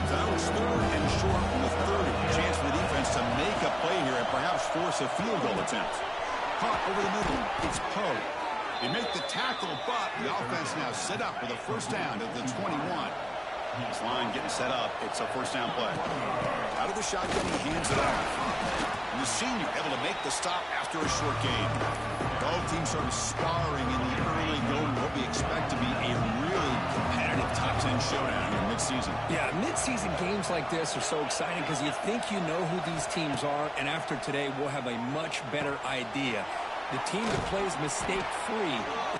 So that was third and short from the 30. Chance for the defense to make a play here and perhaps force a field goal attempt. Caught over the middle. It's Poe. They make the tackle, but the offense now set up with a first down at the 21. This line getting set up. It's a first down play. Out of the shotgun, he hands it off. And the senior able to make the stop after a short gain. Both teams sort of sparring in the early going, what we expect to be a really competitive top 10 showdown here midseason.
Yeah, midseason games like this are so exciting because you think you know who these teams are, and after today, we'll have a much better idea. The team that plays mistake-free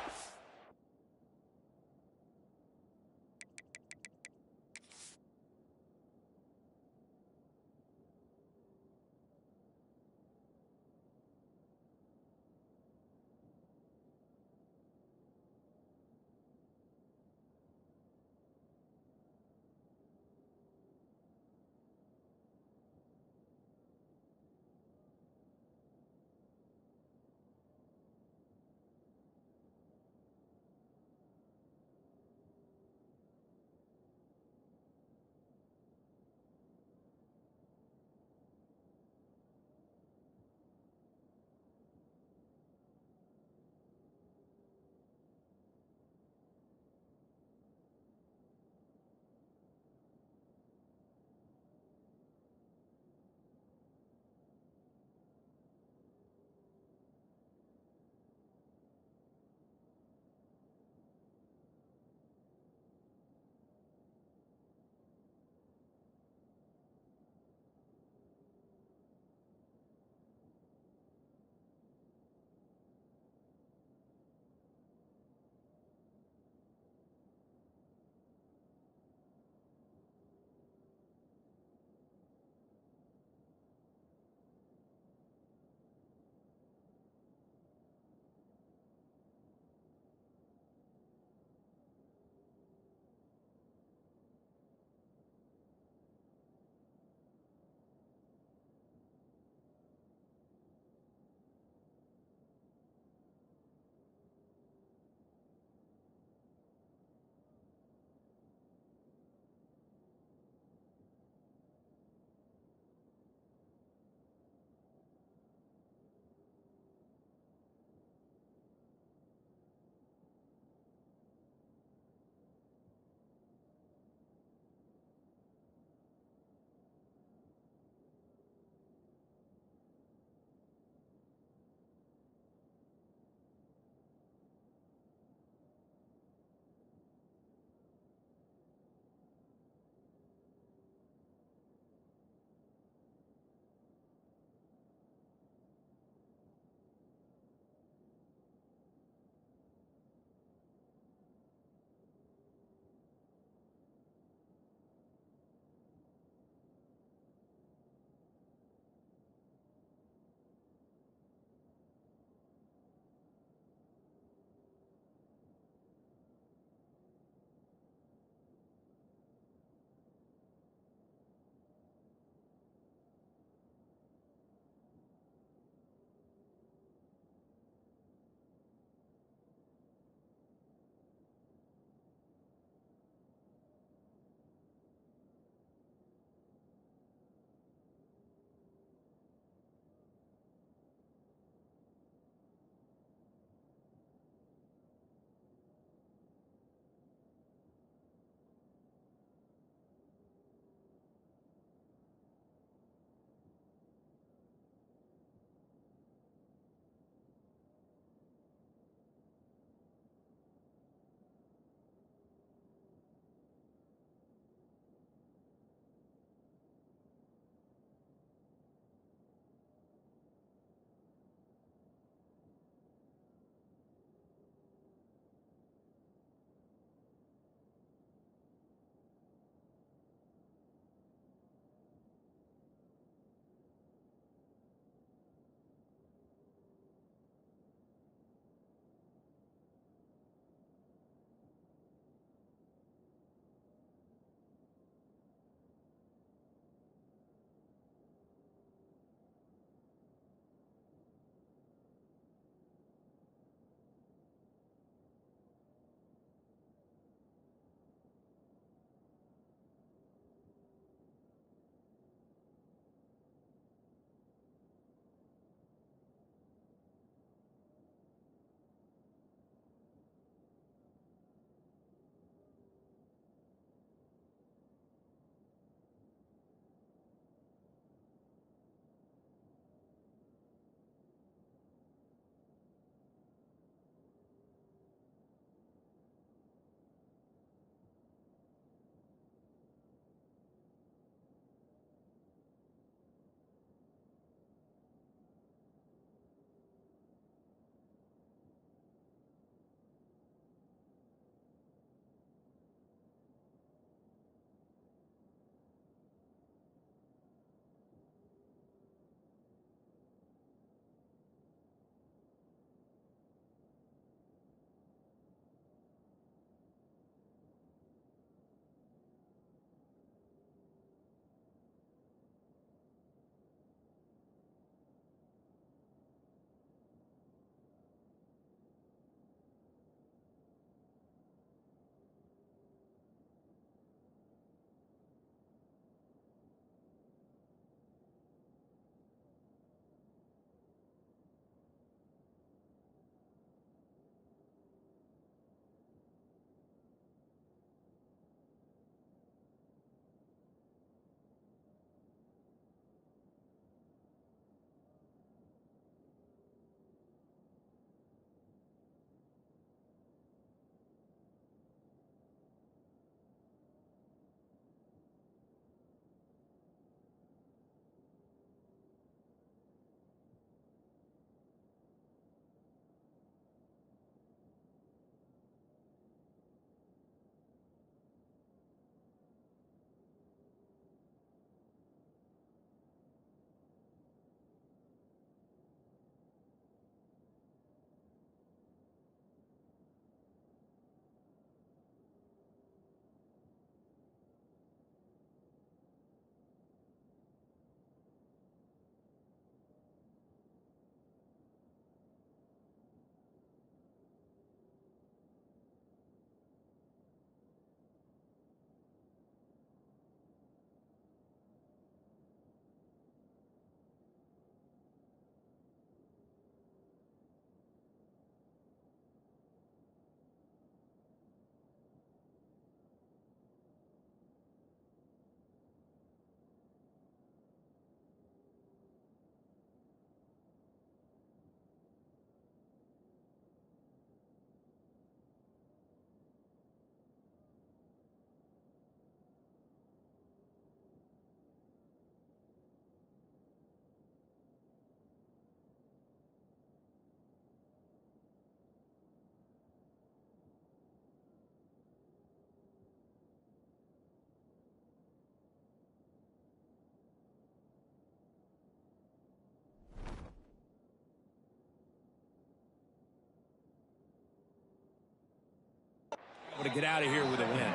able to get out of here with a win.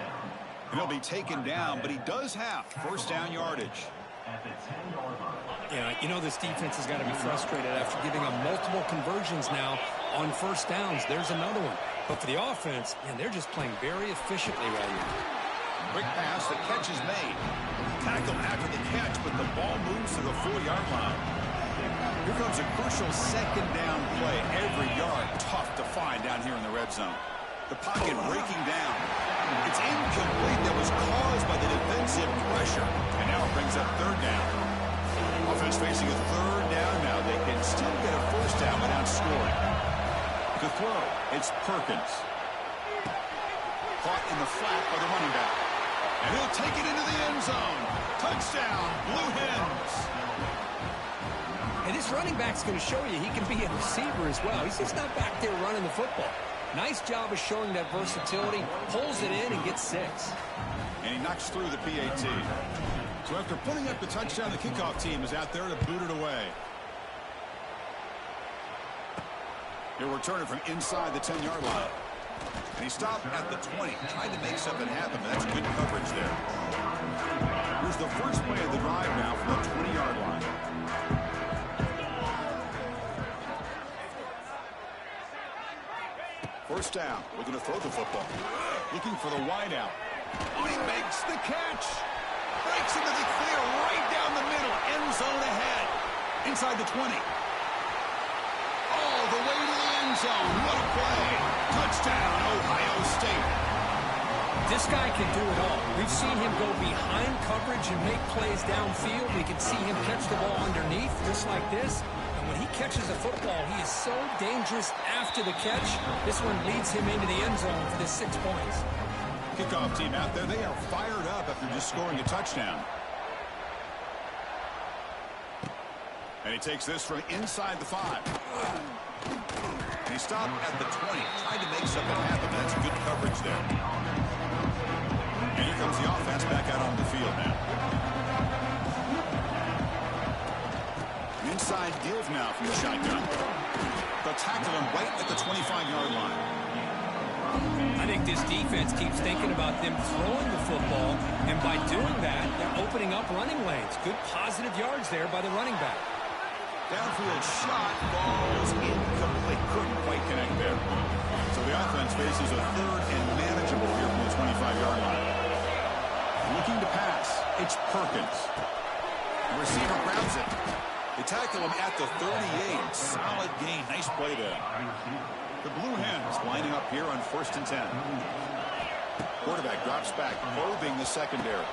And he'll be taken down, but he does have first down yardage.
Yeah, you know this defense has got to be frustrated after giving them multiple conversions now on first downs. There's another one. But for the offense, man, they're just playing very efficiently right now.
Quick pass, the catch is made. Tackle after the catch, but the ball moves to the 4-yard line. Here comes a crucial second down play. Every yard tough to find down here in the red zone. The pocket breaking down. It's incomplete. That was caused by the defensive pressure. And now it brings up third down. Offense facing a third down now. They can still get a first down without scoring. To throw, it's Perkins. Caught in the flat by the running back. And he'll take it into the end zone. Touchdown, Blue Hens.
And this running back's going to show you he can be a receiver as well. He's just not back there running the football. Nice job of showing that versatility. Pulls it in and gets 6.
And he knocks through the PAT. So after putting up the touchdown, the kickoff team is out there to boot it away. He'll return it from inside the 10-yard line. And he stopped at the 20. Tried to make something happen, but that's good coverage there. Here's the first play of the drive now from the 20-yard line. First down, looking to throw the football. Looking for the wideout. Oh, he makes the catch. Breaks into the clear right down the middle. End zone ahead. Inside the 20. All the way to the end zone. What a play. Touchdown, Ohio State.
This guy can do it all. We've seen him go behind coverage and make plays downfield. We can see him catch the ball underneath, just like this. When he catches a football, he is so dangerous after the catch. This one leads him into the end zone for the 6 points.
Kickoff team out there, they are fired up after just scoring a touchdown. And he takes this from inside the 5. And he stopped at the 20. Tried to make something happen, but that's good coverage there. And here comes the offense back out on the field now. Inside deals now from the shotgun. They'll tackle him right at the 25-yard line.
I think this defense keeps thinking about them throwing the football, and by doing that, they're opening up running lanes. Good positive yards there by the running back.
Downfield shot falls incomplete. Couldn't quite connect there. So the offense faces a third and manageable here from the 25-yard line. Looking to pass, it's Perkins. The receiver grabs it. They tackle him at the 38. Solid gain. Nice play there. The Blue Hens lining up here on 1st and 10. Quarterback drops back, probing the secondary.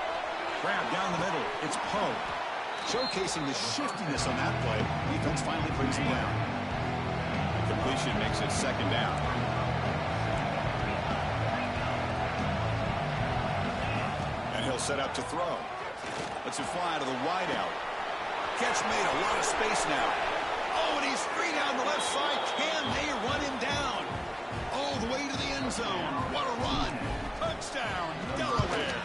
Grab down the middle. It's Poe. Showcasing the shiftiness on that play. Defense finally brings him down. The completion makes it 2nd down. And he'll set up to throw. Lets it fly to the wideout. Catch made, a lot of space now. Oh, and he's free down the left side. Can they run him down? All the way to the end zone. What a run. Touchdown, Delaware.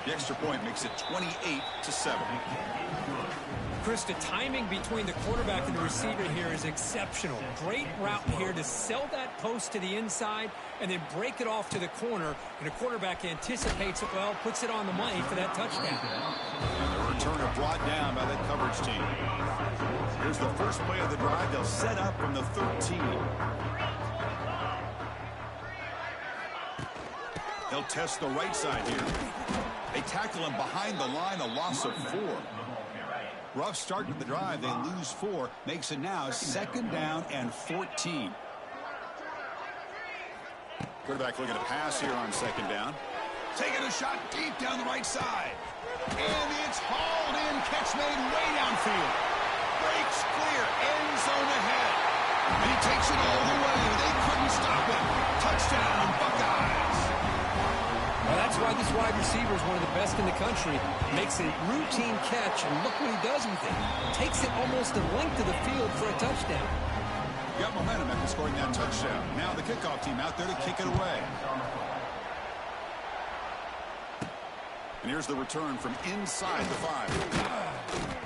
The extra point makes it 28-7.
Chris, the timing between the quarterback and the receiver here is exceptional. Great route here to sell that post to the inside and then break it off to the corner. And the quarterback anticipates it well, puts it on the money for that touchdown.
And the returner brought down by that coverage team. Here's the first play of the drive. They'll set up from the 13. They'll test the right side here. They tackle him behind the line, a loss of 4. Rough start to the drive. They lose 4. Makes it now 2nd down and 14. Quarterback looking to pass here on 2nd down. Taking a shot deep down the right side. And it's hauled in. Catch made way downfield. Breaks clear. End zone ahead. And he takes it all the way. They couldn't stop him. Touchdown, Buckeyes.
Well, that's why this wide receiver is one of the best in the country. Makes a routine catch, and look what he does with it. Takes it almost the length of the field for a touchdown.
Got momentum after scoring that touchdown. Now the kickoff team out there to kick it away. And here's the return from inside the 5.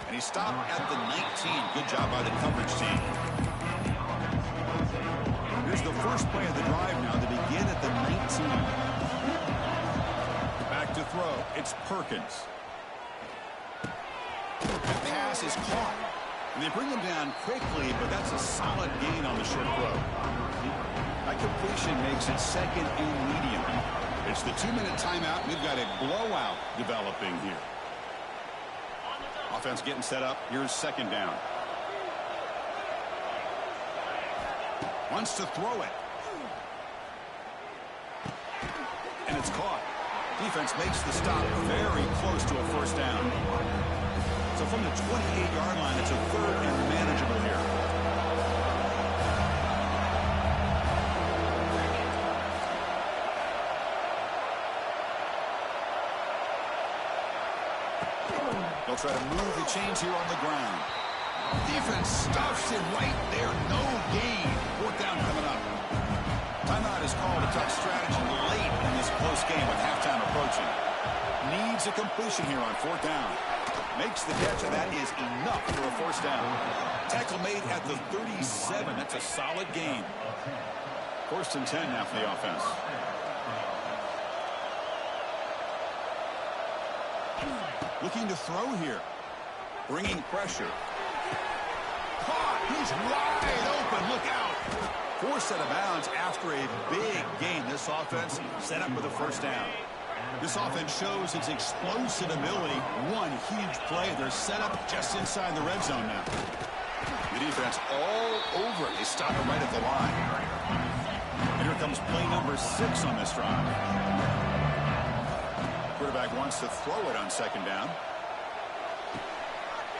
And he stopped at the 19. Good job by the coverage team. Here's the first play of the drive now to begin at the 19. it's Perkins. That pass is caught. And they bring him down quickly, but that's a solid gain on the short throw. That completion makes it second and medium. It's the 2-minute timeout. We've got a blowout developing here. Offense getting set up. Here's second down. Wants to throw it. And it's caught. Defense makes the stop very close to a first down. So from the 28-yard line, it's a third and manageable here. They'll try to move the chains here on the ground. Defense stuffs it right there. No gain. Fourth down coming up. Timeout is called. A tough strategy late in this close game with halftime approaching. Needs a completion here on fourth down. Makes the catch, and that is enough for a first down. Tackle made at the 37. That's a solid gain. First and 10 now for the offense. Looking to throw here. Bringing pressure. Caught. He's wide open. Look out. Forced out of bounds after a big gain. This offense set up with a first down. This offense shows its explosive ability. One huge play. They're set up just inside the red zone now. The defense all over it. They stop it right at the line. And here comes play number 6 on this drive. Quarterback wants to throw it on second down.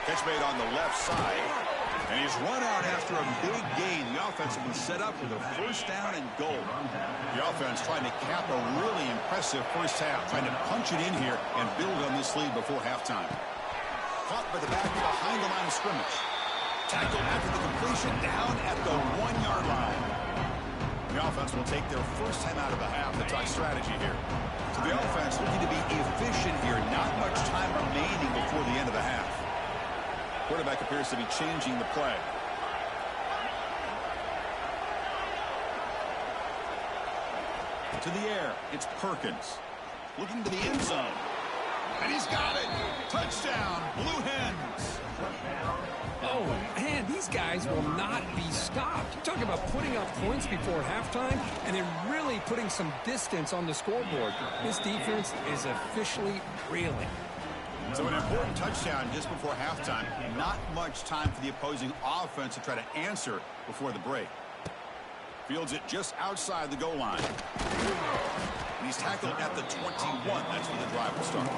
Catch made on the left side. And he's run out after a big gain. The offense will be set up with a first down and goal. The offense trying to cap a really impressive first half, trying to punch it in here and build on this lead before halftime. Caught by the back behind the line of scrimmage. Tackled after the completion down at the 1-yard line. The offense will take their first time out of the half to talk strategy here. So the offense looking to be efficient here. Not much time remaining before the end of the half. Quarterback appears to be changing the play. To the air, it's Perkins. Looking to the end zone. And he's got it. Touchdown, Blue Hens.
Oh, man, these guys will not be stopped. You're talking about putting up points before halftime and then really putting some distance on the scoreboard. This defense is officially reeling.
So an important touchdown just before halftime. Not much time for the opposing offense to try to answer before the break. Fields it just outside the goal line. And he's tackled at the 21. That's where the drive will start.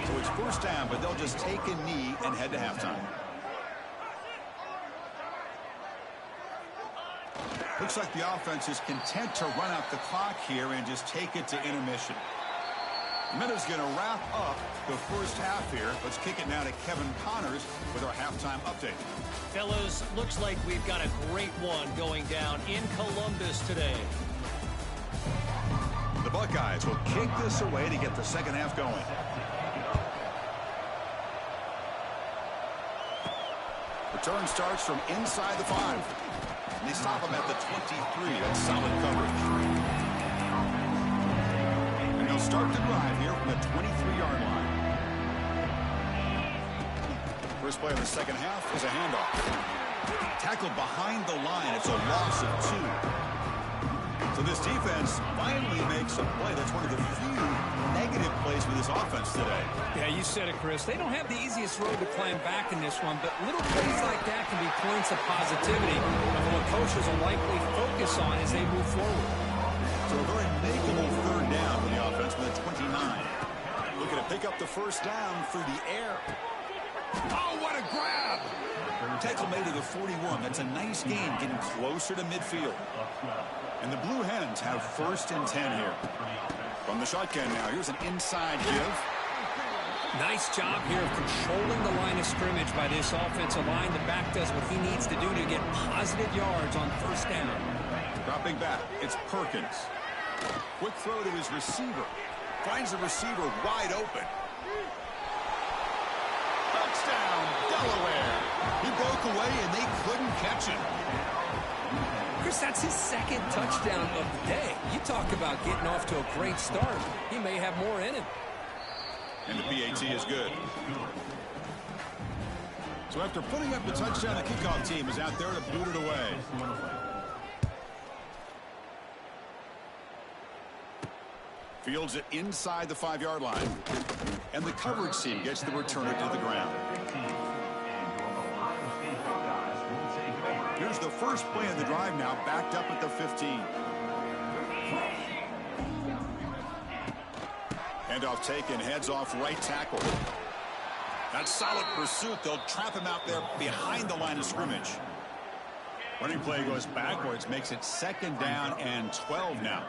So it's first down, but they'll just take a knee and head to halftime. Looks like the offense is content to run out the clock here and just take it to intermission. The minute's going to wrap up the first half here. Let's kick it now to Kevin Connors with our halftime update.
Fellas, looks like we've got a great one going down in Columbus today.
The Buckeyes will kick this away to get the second half going. Return starts from inside the 5. And they stop him at the 23. That's solid coverage. And they'll start the drive here from the 23-yard line. First play of the second half is a handoff. Tackled behind the line. It's a loss of 2. So this defense finally makes a play. That's one of the few negative plays with this offense today.
Yeah, you said it, Chris. They don't have the easiest road to climb back in this one, but little plays like that can be points of positivity of what coaches will likely focus on as they move forward.
So a very makeable third down for the offense with a 29. Looking to pick up the first down through the air. Oh, what a grab! Tackle made to the 41. That's a nice gain, getting closer to midfield. And the Blue Hens have first and 10 here. From the shotgun now, here's an inside give.
Nice job here of controlling the line of scrimmage by this offensive line. The back does what he needs to do to get positive yards on first down.
Dropping back, it's Perkins. Quick throw to his receiver. Finds the receiver wide open. Touchdown, Delaware. He broke away and they couldn't catch him.
Chris, that's his second touchdown of the day. You talk about getting off to a great start. He may have more in him.
And the PAT is good. So after putting up the touchdown, the kickoff team is out there to boot it away. Fields it inside the 5-yard line. And the coverage team gets the returner to the ground. Here's the first play of the drive now, backed up at the 15. Handoff taken, heads off right tackle. That's solid pursuit. They'll trap him out there behind the line of scrimmage. Running play goes backwards, makes it 2nd down and 12 now.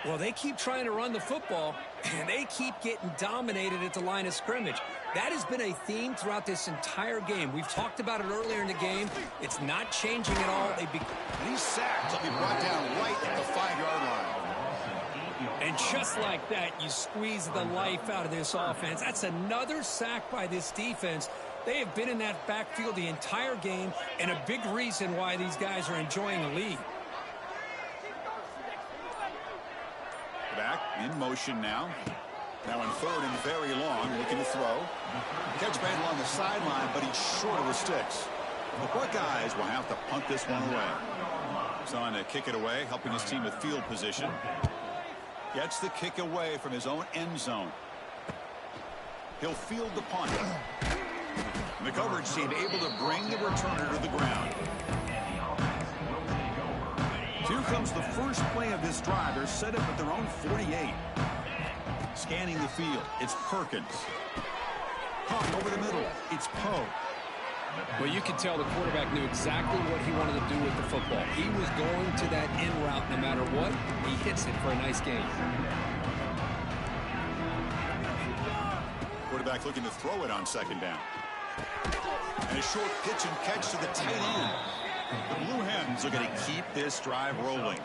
Well, they keep trying to run the football, and they keep getting dominated at the line of scrimmage. That has been a theme throughout this entire game. We've talked about it earlier in the game. It's not changing at all.
And he's sacked. He'll be brought down right at the 5-yard line.
And just like that, you squeeze the life out of this offense. That's another sack by this defense. They have been in that backfield the entire game, and a big reason why these guys are enjoying the lead.
Back in motion now. Now in 3rd and very long, looking to throw. Catch battle on the sideline, but he's short of the sticks. The Buckeyes will have to punt this one away. He's on to kick it away, helping his team with field position. Gets the kick away from his own end zone. He'll field the punt. And the coverage team able to bring the returner to the ground. Here comes the first play of this drive. They're set up at their own 48. Scanning the field, it's Perkins. Pump over the middle, it's Poe.
Well, you can tell the quarterback knew exactly what he wanted to do with the football. He was going to that in route no matter what. He hits it for a nice gain.
Quarterback looking to throw it on 2nd down. And a short pitch and catch to the tight end. The Blue Hens are going to keep this drive rolling.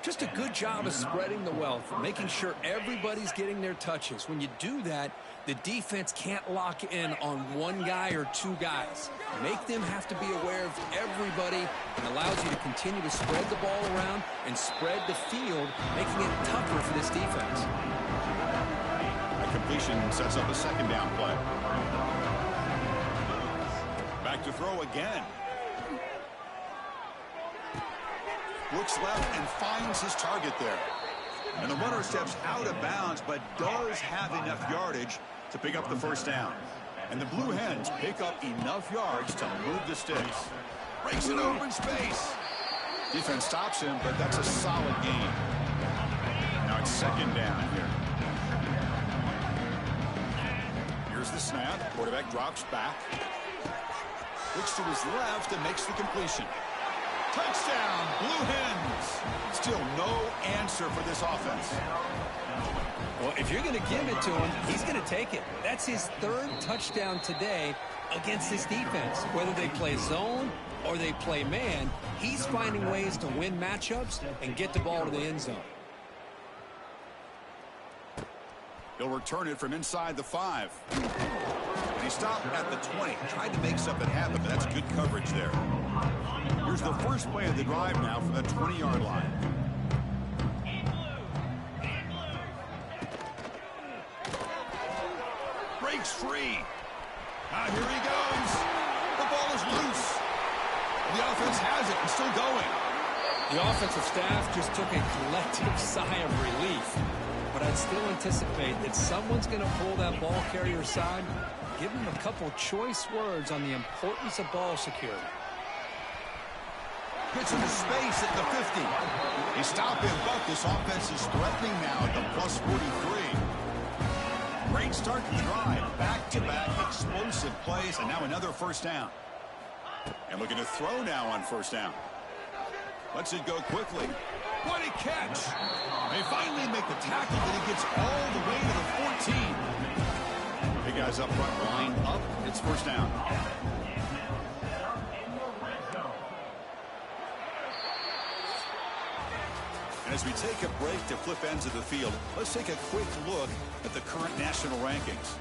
Just a good job of spreading the wealth, making sure everybody's getting their touches. When you do that, the defense can't lock in on one guy or two guys. Make them have to be aware of everybody, and allows you to continue to spread the ball around and spread the field, making it tougher for this defense.
That completion sets up a 2nd down play. Back to throw again. Looks left and finds his target there. And the runner steps out of bounds, but does have enough yardage to pick up the 1st down. And the Blue Hens pick up enough yards to move the sticks. Breaks an open space. Defense stops him, but that's a solid gain. Now it's 2nd down here. Here's the snap. Quarterback drops back. Looks to his left and makes the completion. Touchdown, Blue Hens. Still no answer for this offense.
Well, if you're going to give it to him, he's going to take it. That's his 3rd touchdown today against this defense. Whether they play zone or they play man, he's finding ways to win matchups and get the ball to the end zone.
He'll return it from inside the 5. And he stopped at the 20. Tried to make something happen, but that's good coverage there. Here's the first play of the drive now from the 20-yard line. Breaks free. Now here he goes. The ball is loose. The offense has it and still going.
The offensive staff just took a collective sigh of relief. But I'd still anticipate that someone's going to pull that ball carrier aside, give him a couple choice words on the importance of ball security.
Gets into space at the 50. They stop him, but this offense is threatening now at the plus 43. Great start to the drive. Back-to-back explosive plays, and now another 1st down. And looking to throw now on 1st down. Lets it go quickly. What a catch! They finally make the tackle, but he gets all the way to the 14. Big guys up front, line up. It's 1st down. And as we take a break to flip ends of the field, let's take a quick look at the current national rankings.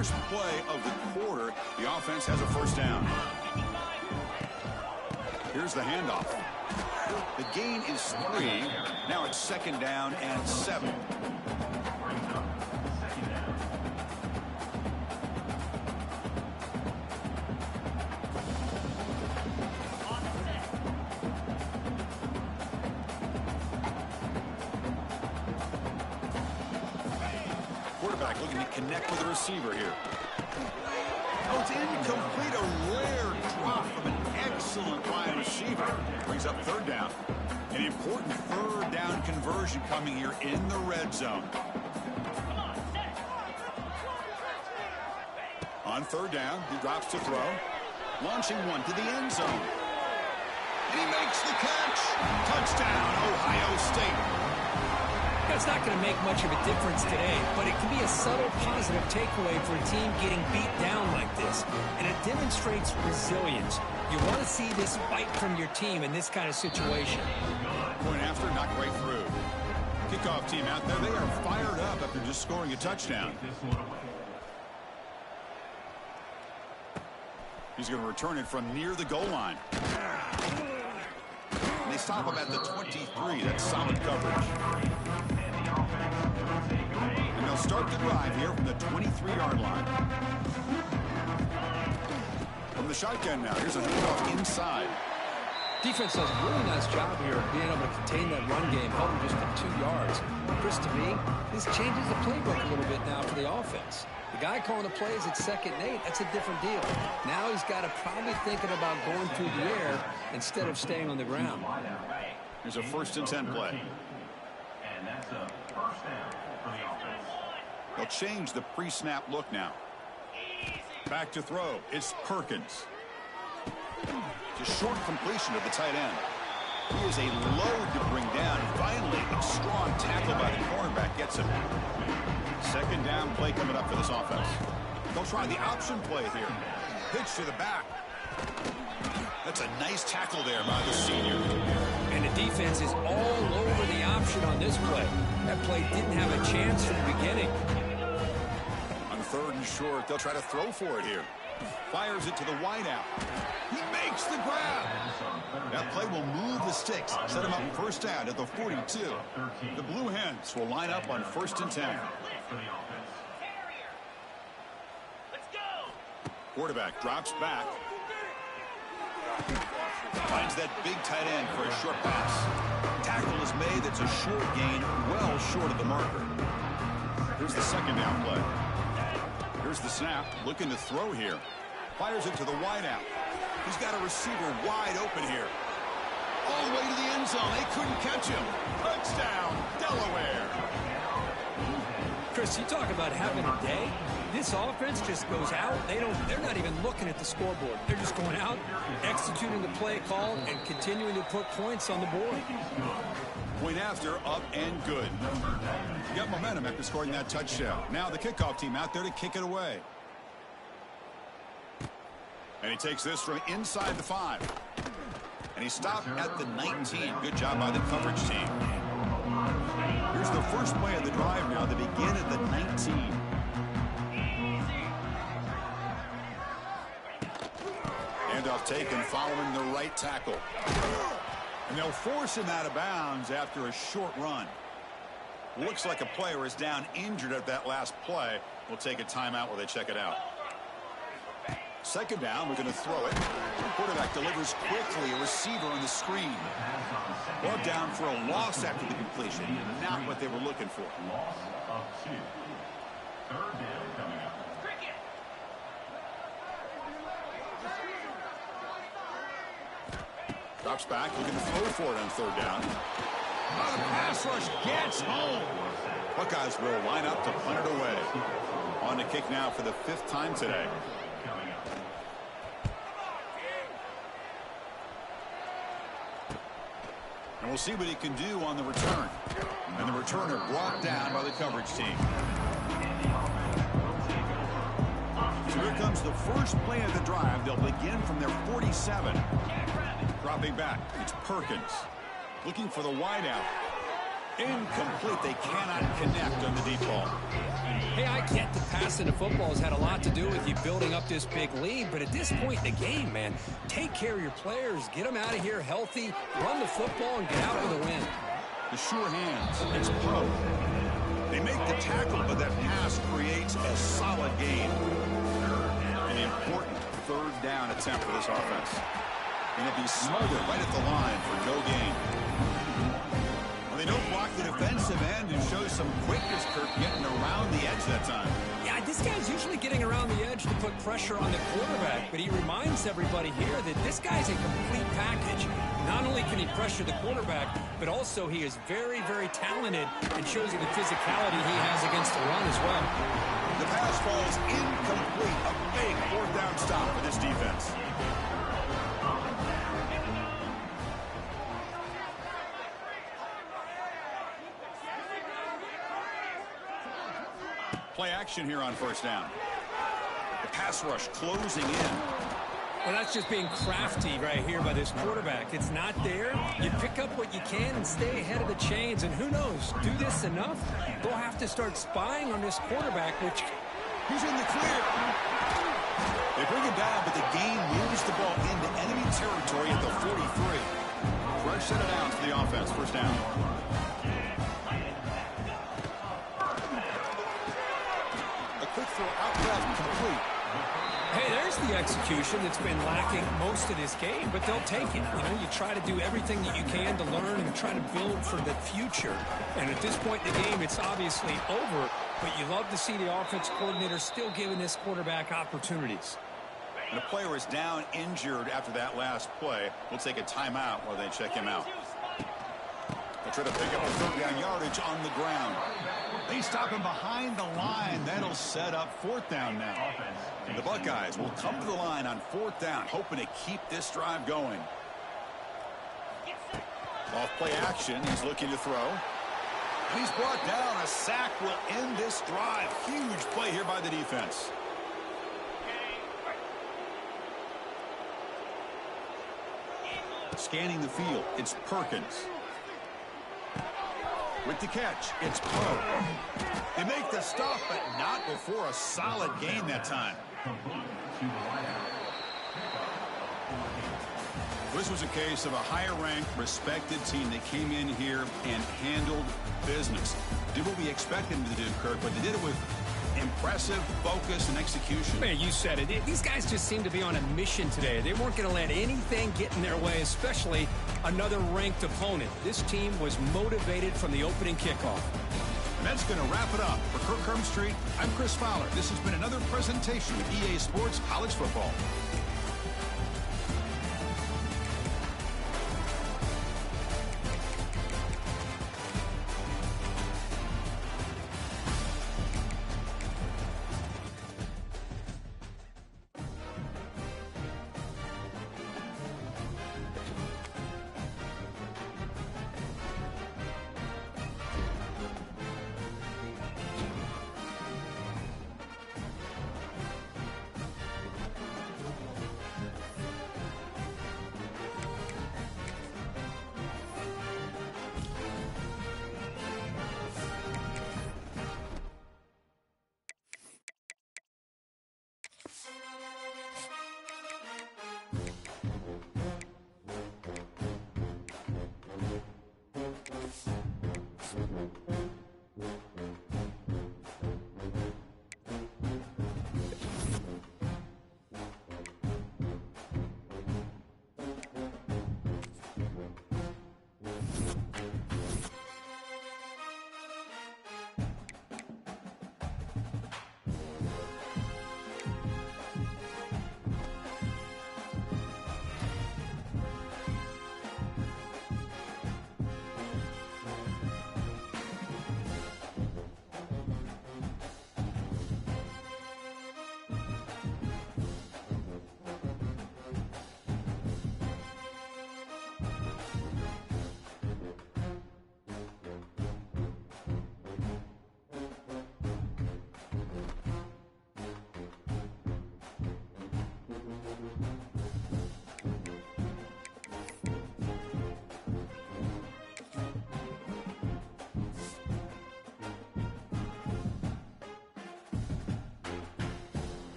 first play of the quarter. The offense has a first down. Here's the handoff. The gain is 3. Now it's 2nd down and 7. Quarterback looking to connect with the receiver here. Oh, it's incomplete. A rare drop from an excellent wide receiver. Brings up 3rd down. An important 3rd down conversion coming here in the red zone. On 3rd down, he drops to throw. Launching one to the end zone. And he makes the catch. Touchdown, Ohio State.
That's not going to make much of a difference today, but it can be a subtle positive takeaway for a team getting beat down like this. And it demonstrates resilience. You want to see this fight from your team in this kind of situation.
Point after, knocked right through. Kickoff team out there, they are fired up after just scoring a touchdown. He's going to return it from near the goal line. And they stop him at the 23. That's solid coverage. And they'll start the drive here from the 23-yard line. From the shotgun now, here's a handoff inside.
Defense does a really nice job here of being able to contain that run game, held him just to 2 yards. Chris, to me, this changes the playbook a little bit now for the offense. The guy calling the plays at 2nd and 8, that's a different deal. Now he's got to probably thinking about going through the air instead of staying on the ground.
Here's a 1st and 10 play.
And that's a first down for the offense.
They'll change the pre-snap look now. Back to throw. It's Perkins. Just short completion of the tight end. He is a load to bring down. Finally, a strong tackle by the cornerback gets him. 2nd down play coming up for this offense. They'll try the option play here. Pitch to the back. That's a nice tackle there by the senior.
And the defense is all over the option on this play. That play didn't have a chance from the beginning.
On 3rd and short, they'll try to throw for it here. Fires it to the wideout. He makes the grab. That play will move the sticks. Set him up 1st down at the 42. The Blue Hens will line up on 1st and 10. Quarterback drops back. Finds that big tight end for a short pass. Tackle is made. That's a short gain, well short of the marker. Here's the 2nd down play. Here's the snap. Looking to throw here. Fires it to the wideout. He's got a receiver wide open here. All the way to the end zone. They couldn't catch him. Touchdown, Delaware.
Chris, you talk about having a day. This offense just goes out. They're not even looking at the scoreboard. They're just going out, executing the play call, and continuing to put points on the board.
Point after, up and good. You got momentum after scoring that touchdown. Now the kickoff team out there to kick it away. And he takes this from inside the 5. And he stopped at the 19. Good job by the coverage team. Here's the first play of the drive now. They begin at the 19. Handoff taken following the right tackle. And they'll force him out of bounds after a short run. Looks like a player is down injured at that last play. We'll take a timeout while they check it out. 2nd down, we're going to throw it. The quarterback delivers quickly, a receiver on the screen. Brought down for a loss after the completion. Not what they were looking for.
Loss of 2. 3rd down coming up.
Drops back, looking to throw for it on 3rd down. Oh, the pass rush gets home. Buckeyes will line up to punt it away. On the kick now for the 5th time today. And we'll see what he can do on the return. And the returner brought down by the coverage team. So here comes the first play of the drive. They'll begin from their 47. Dropping back, it's Perkins. Looking for the wideout. Incomplete. They cannot connect on the deep ball.
Hey, I get the passing of football has had a lot to do with you building up this big lead, but at this point in the game, man, take care of your players, get them out of here healthy, run the football, and get out with a win.
The sure hands. It's Poe. They make the tackle, but that pass creates a solid gain. An important third down attempt for this offense. And it'd be smothered right at the line for no gain. Well, they don't block the defensive end and show some quickness, Kirk, getting around the edge that time.
Yeah, this guy's usually getting around the edge to put pressure on the quarterback, but he reminds everybody here that this guy's a complete package. Not only can he pressure the quarterback, but also he is very, very talented and shows you the physicality he has against the run as well.
The pass falls incomplete. A big fourth down stop for this defense. Play action here on first down. The pass rush closing in.
Well, that's just being crafty right here by this quarterback. It's not there. You pick up what you can and stay ahead of the chains. And who knows, do this enough, they'll have to start spying on this quarterback, which...
He's in the clear. They bring him down, but the gain moves the ball into enemy territory at the 43. Fresh set of downs for the offense. First down. A quick throw out left, complete.
Hey, there's the execution that's been lacking most of this game, but they'll take it. You know, you try to do everything that you can to learn and try to build for the future. And at this point in the game, it's obviously over, but you love to see the offense coordinator still giving this quarterback opportunities.
And a player is down injured after that last play. We'll take a timeout while they check him out. They'll try to pick up a third down yardage on the ground. They stop him behind the line. That'll set up fourth down now. And the Buckeyes will come to the line on fourth down, hoping to keep this drive going. Off play action. He's looking to throw. And he's brought down. A sack will end this drive. Huge play here by the defense. Scanning the field, it's Perkins. With the catch, it's Poe. They make the stop, but not before a solid gain that time. This was a case of a higher-ranked, respected team that came in here and handled business. Did what we expected them to do, Kirk, but they did it with impressive focus and execution.
Man, you said it. These guys just seem to be on a mission today. They weren't going to let anything get in their way, especially another ranked opponent. This team was motivated from the opening kickoff.
And that's going to wrap it up. For Kirk Street, I'm Chris Fowler. This has been another presentation of EA Sports College Football.